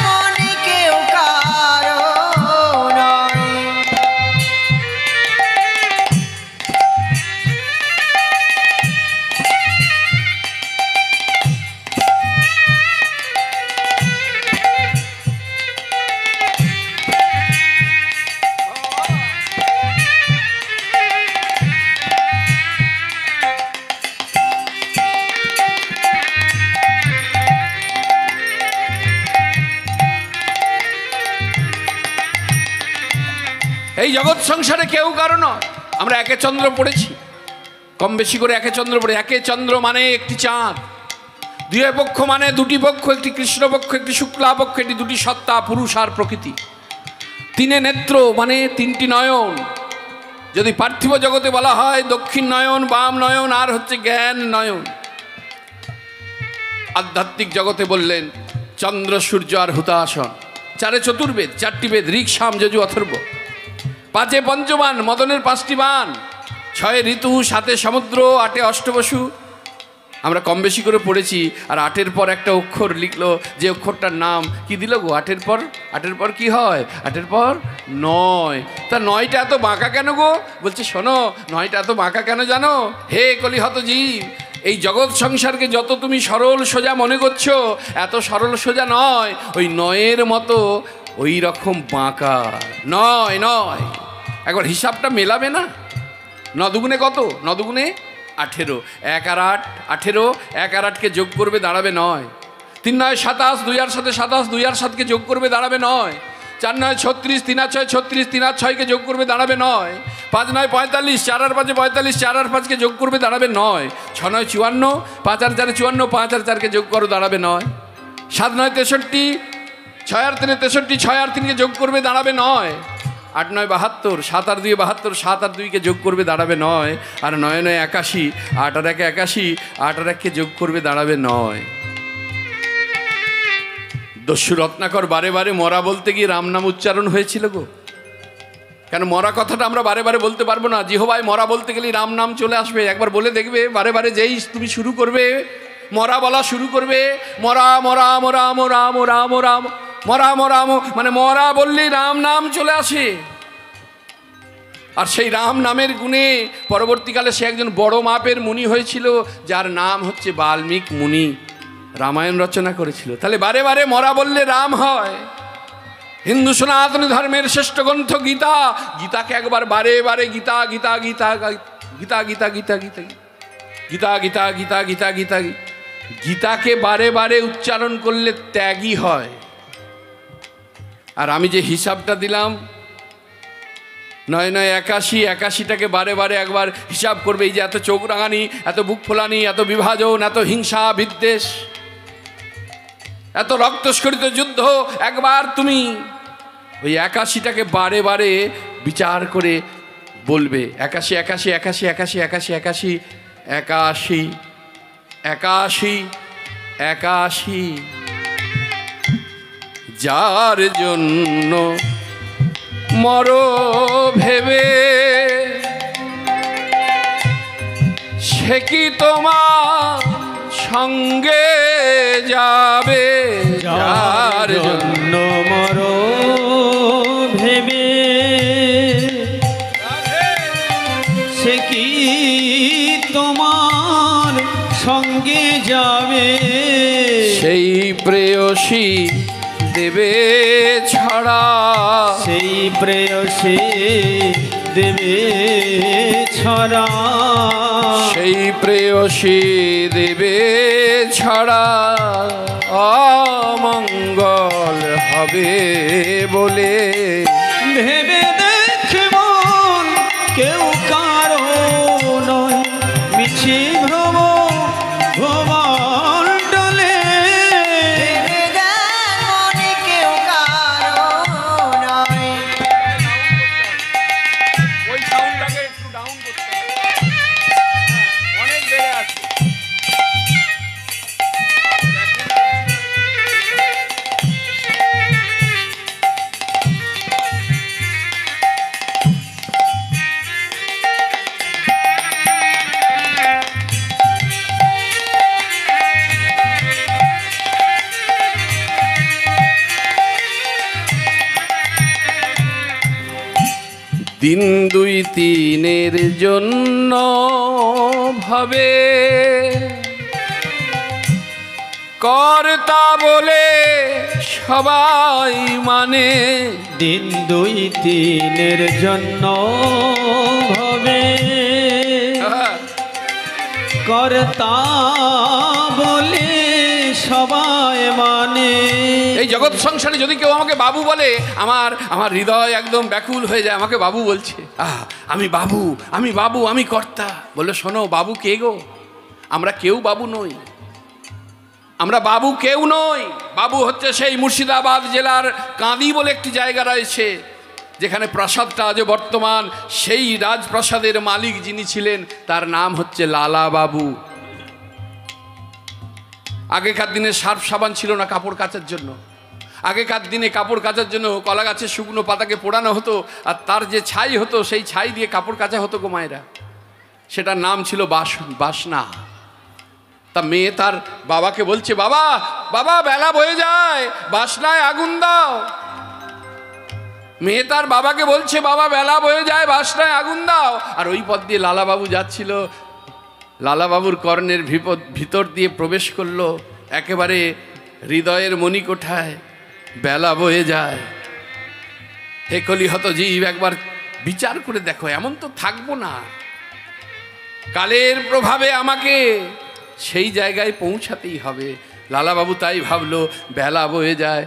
মনে কেউ কারো নয়। এই জগৎ সংসারে কেউ কারো নয়। আমরা একে চন্দ্র পড়েছি, কম বেশি করে একে চন্দ্র পড়ে। একে চন্দ্র মানে একটি চাঁদ, দুই পক্ষ মানে দুটি পক্ষ, একটি কৃষ্ণপক্ষ, একটি শুক্লাপক্ষ, এটি দুটি সত্তা, পুরুষ আর প্রকৃতি। তিনে নেত্র মানে তিনটি নয়ন। যদি পার্থিব জগতে বলা হয় দক্ষিণ নয়ন, বাম নয়ন, আর হচ্ছে জ্ঞান নয়ন। আধ্যাত্মিক জগতে বললেন চন্দ্র, সূর্য আর হুতাসন। চারে চতুর্বেদ, চারটি বেদ, ঋক, সাম, যজু, অথর্ব। পাঁচে পঞ্চবান, মদনের পাঁচটি বান। ছয়ে ঋতু, সাতে সমুদ্র, আটে অষ্টবসু। আমরা কম বেশি করে পড়েছি। আর আটের পর একটা অক্ষর লিখলো, যে অক্ষরটার নাম কি দিল গো? আটের পর কি হয়? আটের পর নয়। তা নয়টা এত বাঁকা কেন গো? বলছে শোনো, নয়টা এত বাঁকা কেন জানো? হে কলিহত জীব, এই জগৎ সংসারকে যত তুমি সরল সোজা মনে করছো, এত সরল সোজা নয়। ওই নয়ের মতো ওই রকম বাঁকা নয়। একবার হিসাবটা মেলাবে না? 9 দুগুণে কত? 9 দুগুণে 18। 1 আর 8 18। 1 আর 8কে যোগ করবে, দাঁড়াবে 9। 3 9 27, 2 আর 7 27, 2 আর 7কে যোগ করবে, দাঁড়াবে 9। 4 9 36, 3 আর 6 36, 3 আর 6কে যোগ করবে, দাঁড়াবে 9। 5 9 45, 4 আর 5 45, 4 আর 5কে যোগ করবে, দাঁড়াবে 9। 6 9 54, 5 আর 4 54, 5 আর 4কে যোগ করো, দাঁড়াবে 9। 7 9 63, 6 আর 3 63, 6 আর 3কে যোগ করবে, দাঁড়াবে 9। 8 9 72, 7 আর 2 72, 7 আর 2কে যোগ করবে, দাঁড়াবে 9। আর 9 9 81, 8 আর 1 81, 8 আর 1কে যোগ করবে, দাঁড়াবে 9। দস্যু রত্নাকর বারে বারে মরা বলতে গিয়ে রাম নাম উচ্চারণ হয়েছিল গো। কেন মরা কথাটা আমরা বারে বারে বলতে পারবো না। জিহ্বায় মরা বলতে গেলেই রাম নাম চলে আসবে। একবার বলে দেখবে, বারে বারে যেই তুমি শুরু করবে মরা বলা শুরু করবে, মরা মরা মরা মরা মরা মরা মরা মরা মানে মরা বললেই রাম নাম চলে আসে। আর সেই রাম নামের গুণে পরবর্তীকালে সে একজন বড় মাপের মুনি হয়েছিল, যার নাম হচ্ছে বাল্মীকি মুনি, রামায়ণ রচনা করেছিল। তাহলে বারে বারে মরা বললে রাম হয়। হিন্দু সনাতনী ধর্মের শ্রেষ্ঠ গ্রন্থ গীতা, গীতাকে একবার বারে বারে গীতা গীতা গীতা গীতা গীতা গীতা গীতা গীতা গীতা গীতা গীতা গীতা গীতাকে বারে বারে উচ্চারণ করলে ত্যাগী হয়। আর আমি যে হিসাবটা দিলাম 9 9 81, 81টাকে বারে বারে একবার হিসাব করবে। এই যে এত চোখ রাঙানি, এত বুক ফোলানি, এত বিভাজন, এত হিংসা বিদ্বেষ, এত রক্তস্খলিত যুদ্ধ, একবার তুমি ওই 81টাকে বারে বারে বিচার করে বলবে 81 81 81 81 81 81 81 81। যার জন্য মর ভেবে সে কি তোমার সঙ্গে যাবে? যার জন্য মর ভেবে সে কি তোমার সঙ্গে যাবে? সেই প্রেয়সী দেবে ছড়া, সেই প্রেয়সী দেবে ছড়া, সেই প্রেয়সী দেবে ছড়া, অমঙ্গল হবে বলে ভেবে দেখবন কেউ কারো নয়, মিছে ভ্রম ভ্রমণ ডলে। মনে কেউ কারো নয়। ওই সাউন্ডটাকে একটু ডাউন করতে হবে, অনেক বেড়ে আছে। দিন 2 3-এর জন্য ভাবে কর্তা বলে সবাই মানে। দিন 2 3-এর জন্য ভবে কর্তা বলে সবাই মানে। এই জগৎ সংসারে যদি কেউ আমাকে বাবু বলে, আমার হৃদয় একদম ব্যাকুল হয়ে যায়। আমাকে বাবু বলছে, আমি বাবু, আমি বাবু, আমি কর্তা। বলে শোনো, বাবু কে গো? আমরা কেউ বাবু নই, আমরা বাবু কেউ নই। বাবু হচ্ছে সেই মুর্শিদাবাদ জেলার কাঁদি বলে একটি জায়গা রয়েছে, যেখানে প্রাসাদটা আজও বর্তমান। সেই রাজপ্রাসাদের মালিক যিনি ছিলেন, তার নাম হচ্ছে লালা বাবু। আগেকার দিনে সার্ফ সাবান ছিল না কাপড় কাচার জন্য। আগেকার দিনে কাপড় কাচার জন্য কলা গাছের শুকনো পাতাকে পোড়ানো হতো, আর তার যে ছাই হতো সেই ছাই দিয়ে কাপড় কাচা হতো গো মায়েরা। সেটার নাম ছিল বাসনা। তা মেয়ে তার বাবাকে বলছে, বাবা বাবা বেলা বয়ে যায়, বাসনায় আগুন দাও। মেয়ে তার বাবাকে বলছে, বাবা বেলা বয়ে যায়, বাসনায় আগুন দাও। আর ওই পথ দিয়ে লালাবাবু যাচ্ছিল। লালাবাবুর কর্ণের ভিতর দিয়ে প্রবেশ করলো একেবারে হৃদয়ের মণিকোঠায়। বেলা বয়ে যায়। হে কলিহত জীব, একবার বিচার করে দেখো, এমন তো থাকবো না। কালের প্রভাবে আমাকে সেই জায়গায় পৌঁছাতেই হবে। লালাবাবু তাই ভাবলো, বেলা বয়ে যায়,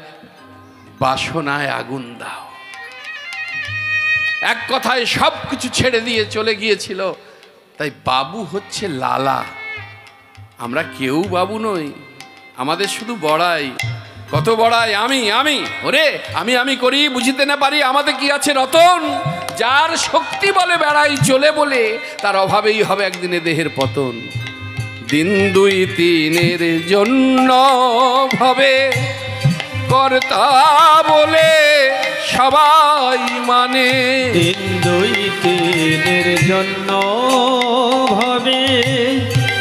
বাসনায় আগুন দাও। এক কথায় সব কিছু ছেড়ে দিয়ে চলে গিয়েছিল। তাই বাবু হচ্ছে লালা, আমরা কেউ বাবু নই। আমাদের শুধু বড়াই, কত বড়াই। আমি ওরে আমি করি, বুঝিতে না পারি আমাদের কি আছে রতন। যার শক্তি বলে বেড়াই চলে বলে, তার অভাবেই হবে একদিনে দেহের পতন। দিন 2 3-এর জন্য ভবে কর্তা বলে সবাই মানে। দিন দুই তিনের জন্য ভাবে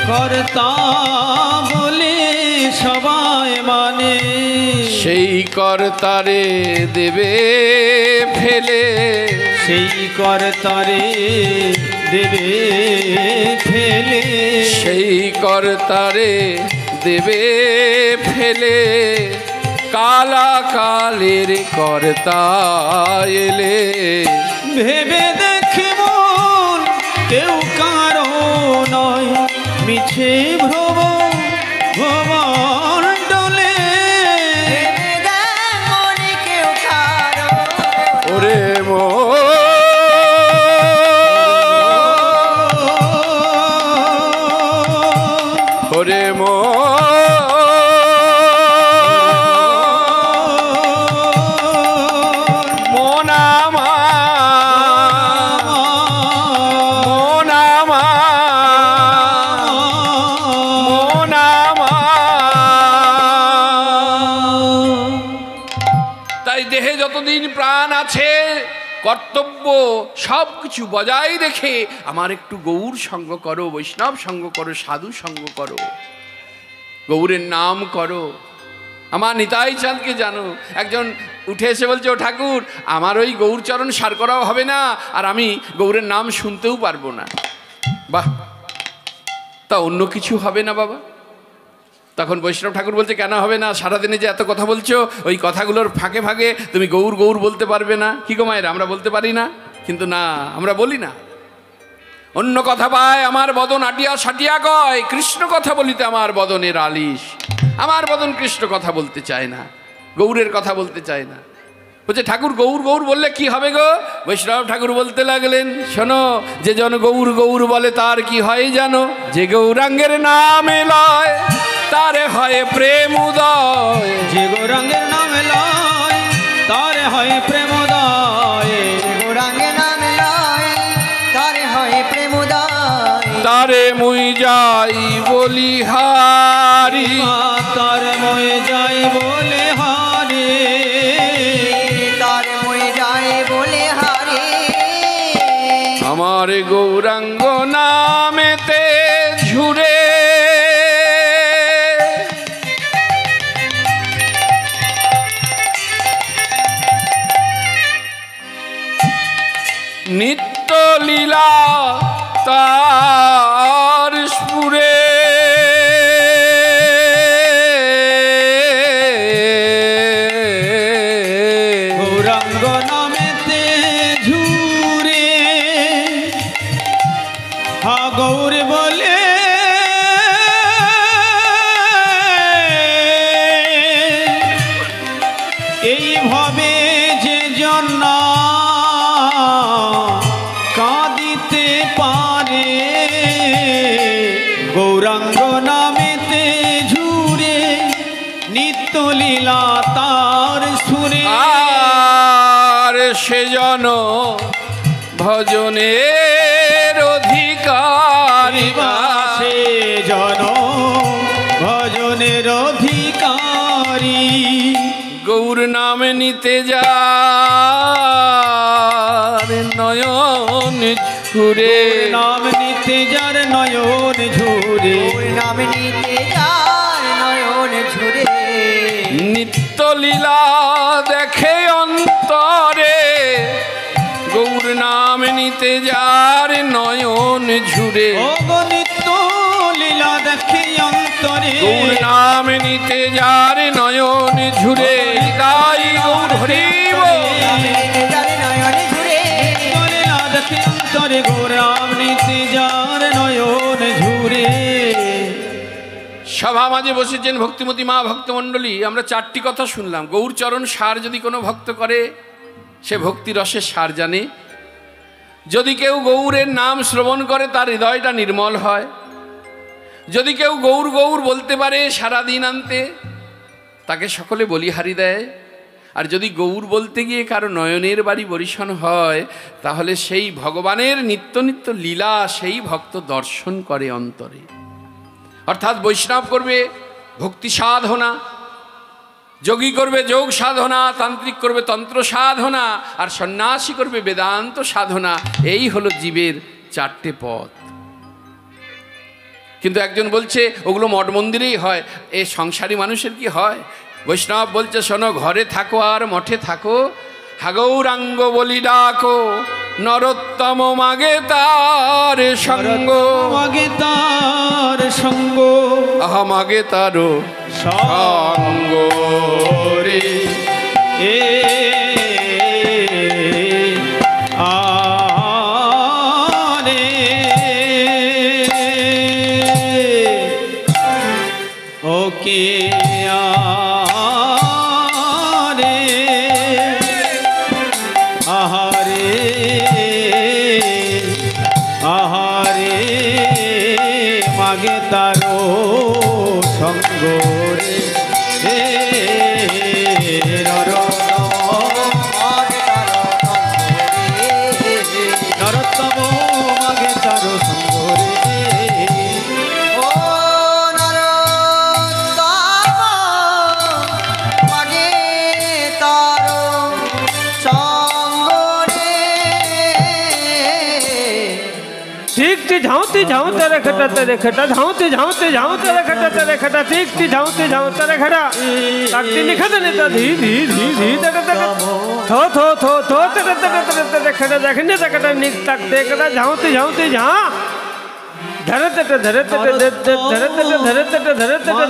কর্তা বলে সবাই মানে। সেই কর্তারে দেবে ফেলে, সেই কর্তারে দেবে ফেলে, সেই কর্তারে দেবে ফেলে, কালাকালের কর্তা এলে। ভেবে দেখে মন কেউ কারো নয়, মিছে ভ্রম ভ্রমণ ডলে। মনে কেউ কারো ওরে মো ওরে মো প্রাণ আছে, কর্তব্য সব কিছু বজায় রেখে আমার একটু গৌর সঙ্গ করো, বৈষ্ণব সঙ্গ করো, সাধু সঙ্গ করো, গৌরের নাম করো। আমার নিতাই চাঁদকে জানো, একজন উঠে এসে বলছে, ও ঠাকুর আমার ওই গৌরচরণ সার করাও হবে না, আর আমি গৌরের নাম শুনতেও পারবো না। বাহ, তা অন্য কিছু হবে না বাবা? তখন বৈষ্ণব ঠাকুর বলছে, কেন হবে না? সারাদিনে যে এত কথা বলছো, ওই কথাগুলোর ফাঁকে ফাঁকে তুমি গৌর গৌর বলতে পারবে না? কি গো মায়ের, আমরা বলতে পারি না? কিন্তু না, আমরা বলি না। অন্য কথা পায় আমার বদন আটিয়া সাটিয়া কয়, কৃষ্ণ কথা বলিতে আমার বদনের আলিশ। আমার বদন কৃষ্ণ কথা বলতে চায় না, গৌরের কথা বলতে চায় না। বলছে, ঠাকুর গৌর গৌর বললে কি হবে গো? বৈষ্ণব ঠাকুর বলতে লাগলেন, শোনো, যে জন গৌর গৌর বলে তার কি হয় জানো? যে গৌরাঙ্গের নামে লয় তারে হয় প্রেম উদয়। যে গৌরাঙ্গের নামে লয় তারে হয় প্রেম উদয়। গৌরাঙ্গের নামে লয় তারে হয় প্রেম উদয়। তারে মুই যাই বলিহারি, তারে মই যাই বলে হারে, তারে মই যাই বলে হারে। আমার গৌরাঙ্গ নামেতে ঝুরে নিত্য লীলা তার স্ফুরে। গৌরাঙ্গ নামেতে ঝুরে হা গৌর বলে এইভাবে যে জন্য কাঁদিতে পারে। গৌরাঙ্গ নামেতে ঝুরে নিত্য লীলা তার সুরে। আর সেজন ভজনের অধিকারী, সে জন ভজনের অধিকারী। গৌর নাম নিতে যার নয়ন ঝুরে, নাম নিতে যার নয়ন ঝুরে, নাম নিতে যার নয়ন ঝুরে। নিত্য লীলা দেখে অন্তরে, গৌর নাম নিতে যার নয়ন ঝুরে। ও গো নিত্য লীলা দেখে অন্তরে, গৌর নাম নিতে যার নয়ন ঝুরে। তাই গৌর হরিব যার নয়ন ঝুরে। নিত্য লীলা দেখে অন্তরে, গৌর নাম নিতে যার নয়ন ঝুরে। সভা মাঝে বসেছেন ভক্তিমতী মা ভক্তমণ্ডলী। আমরা চারটি কথা শুনলাম। গৌরচরণ সার যদি কোনো ভক্ত করে, সে ভক্তি রসের সার জানে। যদি কেউ গৌরের নাম শ্রবণ করে, তার হৃদয়টা নির্মল হয়। যদি কেউ গৌর গৌর বলতে পারে সারাদিন আনতে, তাকে সকলে বলিহারি দেয়। আর যদি গৌর বলতে গিয়ে কারো নয়নের বাড়ি বরিশন হয়, তাহলে সেই ভগবানের নিত্য নিত্য লীলা সেই ভক্ত দর্শন করে অন্তরে। অর্থাৎ বৈষ্ণব করবে ভক্তি সাধনা, যোগী করবে যোগ সাধনা, তান্ত্রিক করবে তন্ত্র সাধনা, আর সন্ন্যাসী করবে বেদান্ত সাধনা। এই হলো জীবের চারটে পথ। কিন্তু একজন বলছে ওগুলো মঠ মন্দিরেই হয়, এ সংসারী মানুষের কি হয়? বৈষ্ণব বলছে শোনো, ঘরে থাকো আর মঠে থাকো, হাগৌরাঙ্গ বলি ডাকো, নরোত্তম মাগে তার সঙ্গ, মাগে তার সঙ্গ, আহা মাগে তার সঙ্গ রে। এ আরে ওকে আরে আহারে আহারে মাগে তারো সঙ্গ রে। নরোত্তম মাগে তারো সঙ্গ রে। ও নরোত্তম মাগে তারো সঙ্গ রে। ঠিকটি ঝাউতে ঝাউতে রেখাটা তেরে খাটা, ঝাউতে ঝাউতে ঝাউতে রেখাটা তেরে খাটা, ঠিকটি ঝাউতে ঝাউতে রেখাটা তাকতি নিখাতে নেতা ধি ধি ধি ধি দেখা দেখা থো থো থো থো তেরে তেরে তেরে তেরে খাটা দেখনে দেখাটা নিক তাকতে কাটা ঝাউতে ঝাউতে ঝা ধরে তেটে ধরে তেটে ধরে তেটে ধরে তেটে ধরে তেটে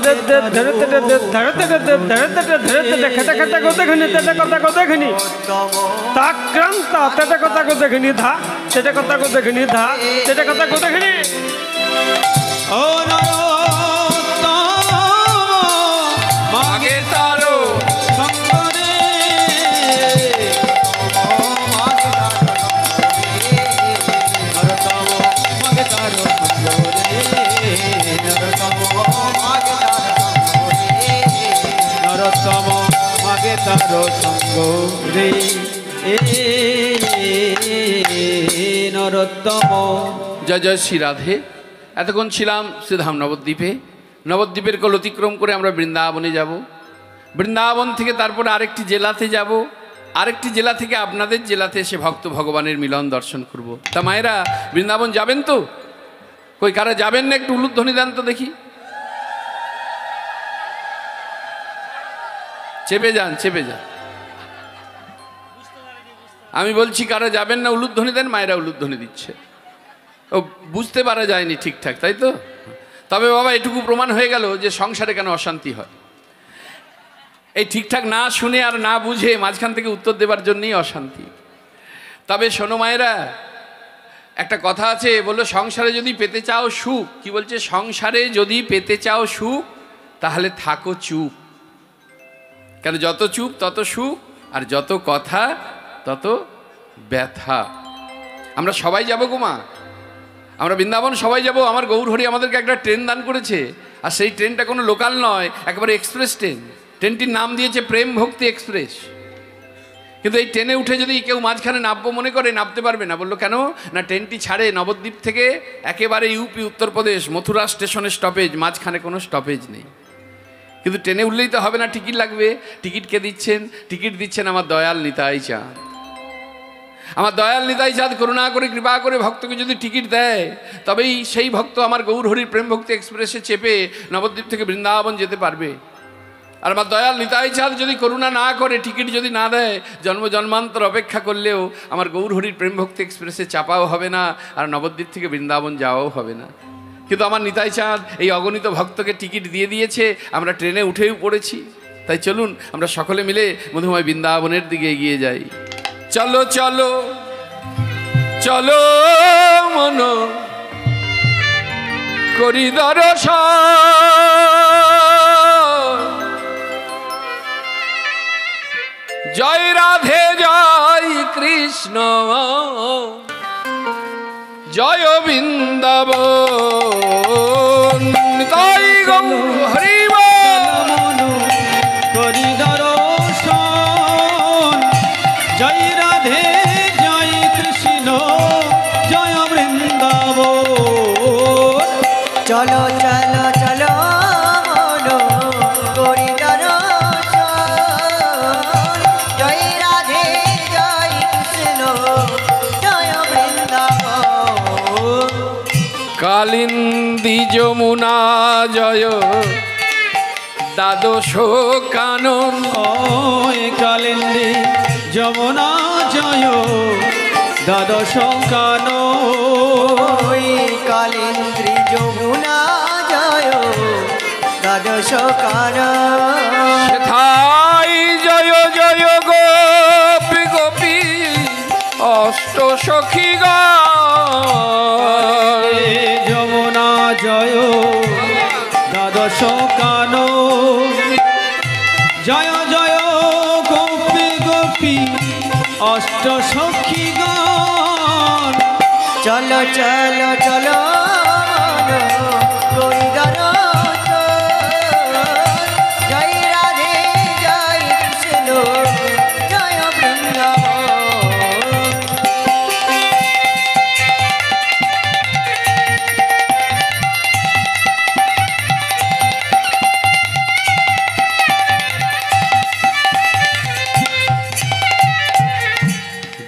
ধরে তেটে ধরে তেটে ধরে তেটে ধরে তেটে খাটা খাটা কত খানি তেটে কথা কত খানি তাক্রান্ত তেটে কথা কত খানি ধা তেটে কথা কত খানি ধা তেটে কথা কত খানি। ও নরোত্তম মাগে তারো সঙ্গ রে। নরোত্তম মাগে তারো সঙ্গ রে। নরোত্তম মাগে তারো সঙ্গ রে। নরোত্তম। জয় জয় শ্রী রাধে। এতক্ষণ ছিলাম শ্রীধাম নবদ্বীপে। নবদ্বীপের কোল অতিক্রম করে আমরা বৃন্দাবনে যাব। বৃন্দাবন থেকে তারপরে আরেকটি জেলাতে যাব, আরেকটি জেলা থেকে আপনাদের জেলাতে এসে ভক্ত ভগবানের মিলন দর্শন করব। তা মায়েরা বৃন্দাবন যাবেন তো? কই কারা যাবেন না একটু উলুধ্বনি দেন তো দেখি। চেপে যান, চেপে যান। আমি বলছি কারা যাবেন না উলুধ্বনি দেন। মায়েরা উলুধ্বনি দিচ্ছে। ও বুঝতে পারা যায়নি ঠিকঠাক, তাই তো? তবে বাবা এটুকু প্রমাণ হয়ে গেল যে সংসারে কেন অশান্তি হয়। এই ঠিকঠাক না শুনে আর না বুঝে মাঝখান থেকে উত্তর দেবার জন্যই অশান্তি। তবে শোনো মায়েরা, একটা কথা আছে, বললো সংসারে যদি পেতে চাও সুখ, কি বলছে? সংসারে যদি পেতে চাও সুখ তাহলে থাকো চুপ। কেন? যত চুপ তত সুখ, আর যত কথা তত ব্যথা। আমরা সবাই যাবো গো মা, আমরা বৃন্দাবন সবাই যাব। আমার গৌরহরি আমাদেরকে একটা ট্রেন দান করেছে, আর সেই ট্রেনটা কোনো লোকাল নয়, একেবারে এক্সপ্রেস ট্রেন। ট্রেনটির নাম দিয়েছে প্রেম ভক্তি এক্সপ্রেস। কিন্তু এই ট্রেনে উঠে যদি কেউ মাঝখানে নামবো মনে করে, নামতে পারবে না। বললো কেন? না ট্রেনটি ছাড়ে নবদ্বীপ থেকে একেবারে ইউপি উত্তরপ্রদেশ মথুরা স্টেশনের স্টপেজ, মাঝখানে কোনো স্টপেজ নেই। কিন্তু ট্রেনে উঠলেই তো হবে না, টিকিট লাগবে। টিকিট কে দিচ্ছেন? টিকিট দিচ্ছেন আমার দয়াল নিতাই চাঁদ। আমার দয়াল নিতাই চাঁদ করুণা করে কৃপা করে ভক্তকে যদি টিকিট দেয়, তবেই সেই ভক্ত আমার গৌরহরির প্রেম ভক্তি এক্সপ্রেসে চেপে নবদ্বীপ থেকে বৃন্দাবন যেতে পারবে। আর আমার দয়াল নিতাই চাঁদ যদি করুণা না করে, টিকিট যদি না দেয়, জন্ম জন্মান্তর অপেক্ষা করলেও আমার গৌরহরির প্রেম ভক্তি এক্সপ্রেসে চাপাও হবে না, আর নবদ্বীপ থেকে বৃন্দাবন যাওয়াও হবে না। কিন্তু আমার নিতাই চাঁদ এই অগণিত ভক্তকে টিকিট দিয়ে দিয়েছে, আমরা ট্রেনে উঠেও পড়েছি। তাই চলুন আমরা সকলে মিলে মধুময় বৃন্দাবনের দিকে এগিয়ে যাই। চলো চলো চলো মন করি দর্শন, জয় রাধে জয় কৃষ্ণ জয় বৃন্দাবন, তাই গৌর হরি বল। করি দর্শন, জয় রাধে জয় কৃষ্ণ জয় বৃন্দাবন। চলো চলো চলো মনো করি দর্শন, কালিন্দী যমুনা জয় দ্বাদশ কানন। ওই কালিন্দী যমুনা জয় দ্বাদশ কানন। ওই কালিন্দ্রী যমুনা জয় দ্বাদশ কানন। সেথায় জয় জয় গোপী গোপী অষ্ট সখী যমুনা জয় দ্বাদশ কানন। জয় জয় গোপী গোপী অষ্ট সখী গান। চলো চলো চলো করি দর্শন। জয় রাধে জয় কৃষ্ণ জয় বৃন্দাবন।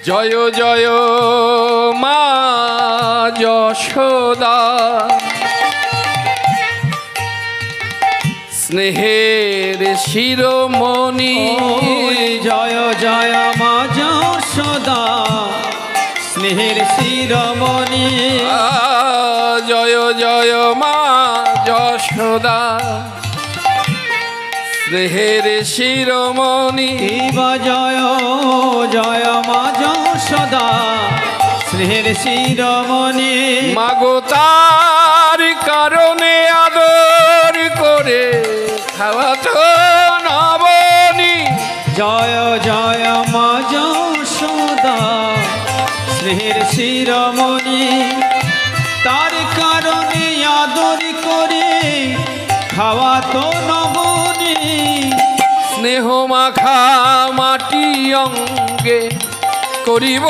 জয় জয় মা যশোদা স্নেহের শিরোমণি। জয় জয় মা যশোদা স্নেহের শিরোমণি। জয় জয় মা যশোদা স্নেহের শিরোমণি। জয় জয় মা যশোদা স্নেহের শিরোমণি। মাগো তার কারণে আদর করে খাওয়াতো নবনী। জয় জয় মা যশোদা স্নেহের শিরোমণি। তার কারণে আদর করে খাওয়া তো নবনী। স্নেহ মাখা মাটি অঙ্গে করিব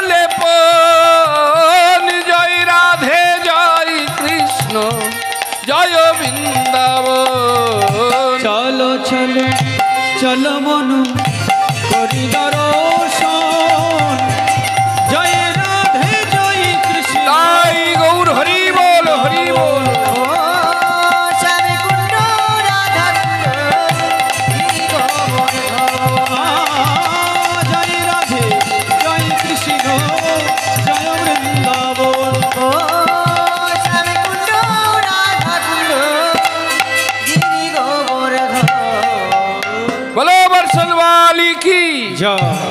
লেপন। জয় রাধে জয় কৃষ্ণ জয় বৃন্দাবন। চলো চলো চলো মনু করি দর্শন। জয় রাধে জয় কৃষ্ণ। তাই গৌর হরি বল হরি বল। ও শ্যামে কুণ্ড রাধা কুণ্ড জয় রাধে জয় কৃষ্ণ জয় বৃন্দাবন। ও শ্যামে কুণ্ড রাধা কুণ্ড গিরি গোবর্ধন। বলো বর্ষণ वाली की জয়।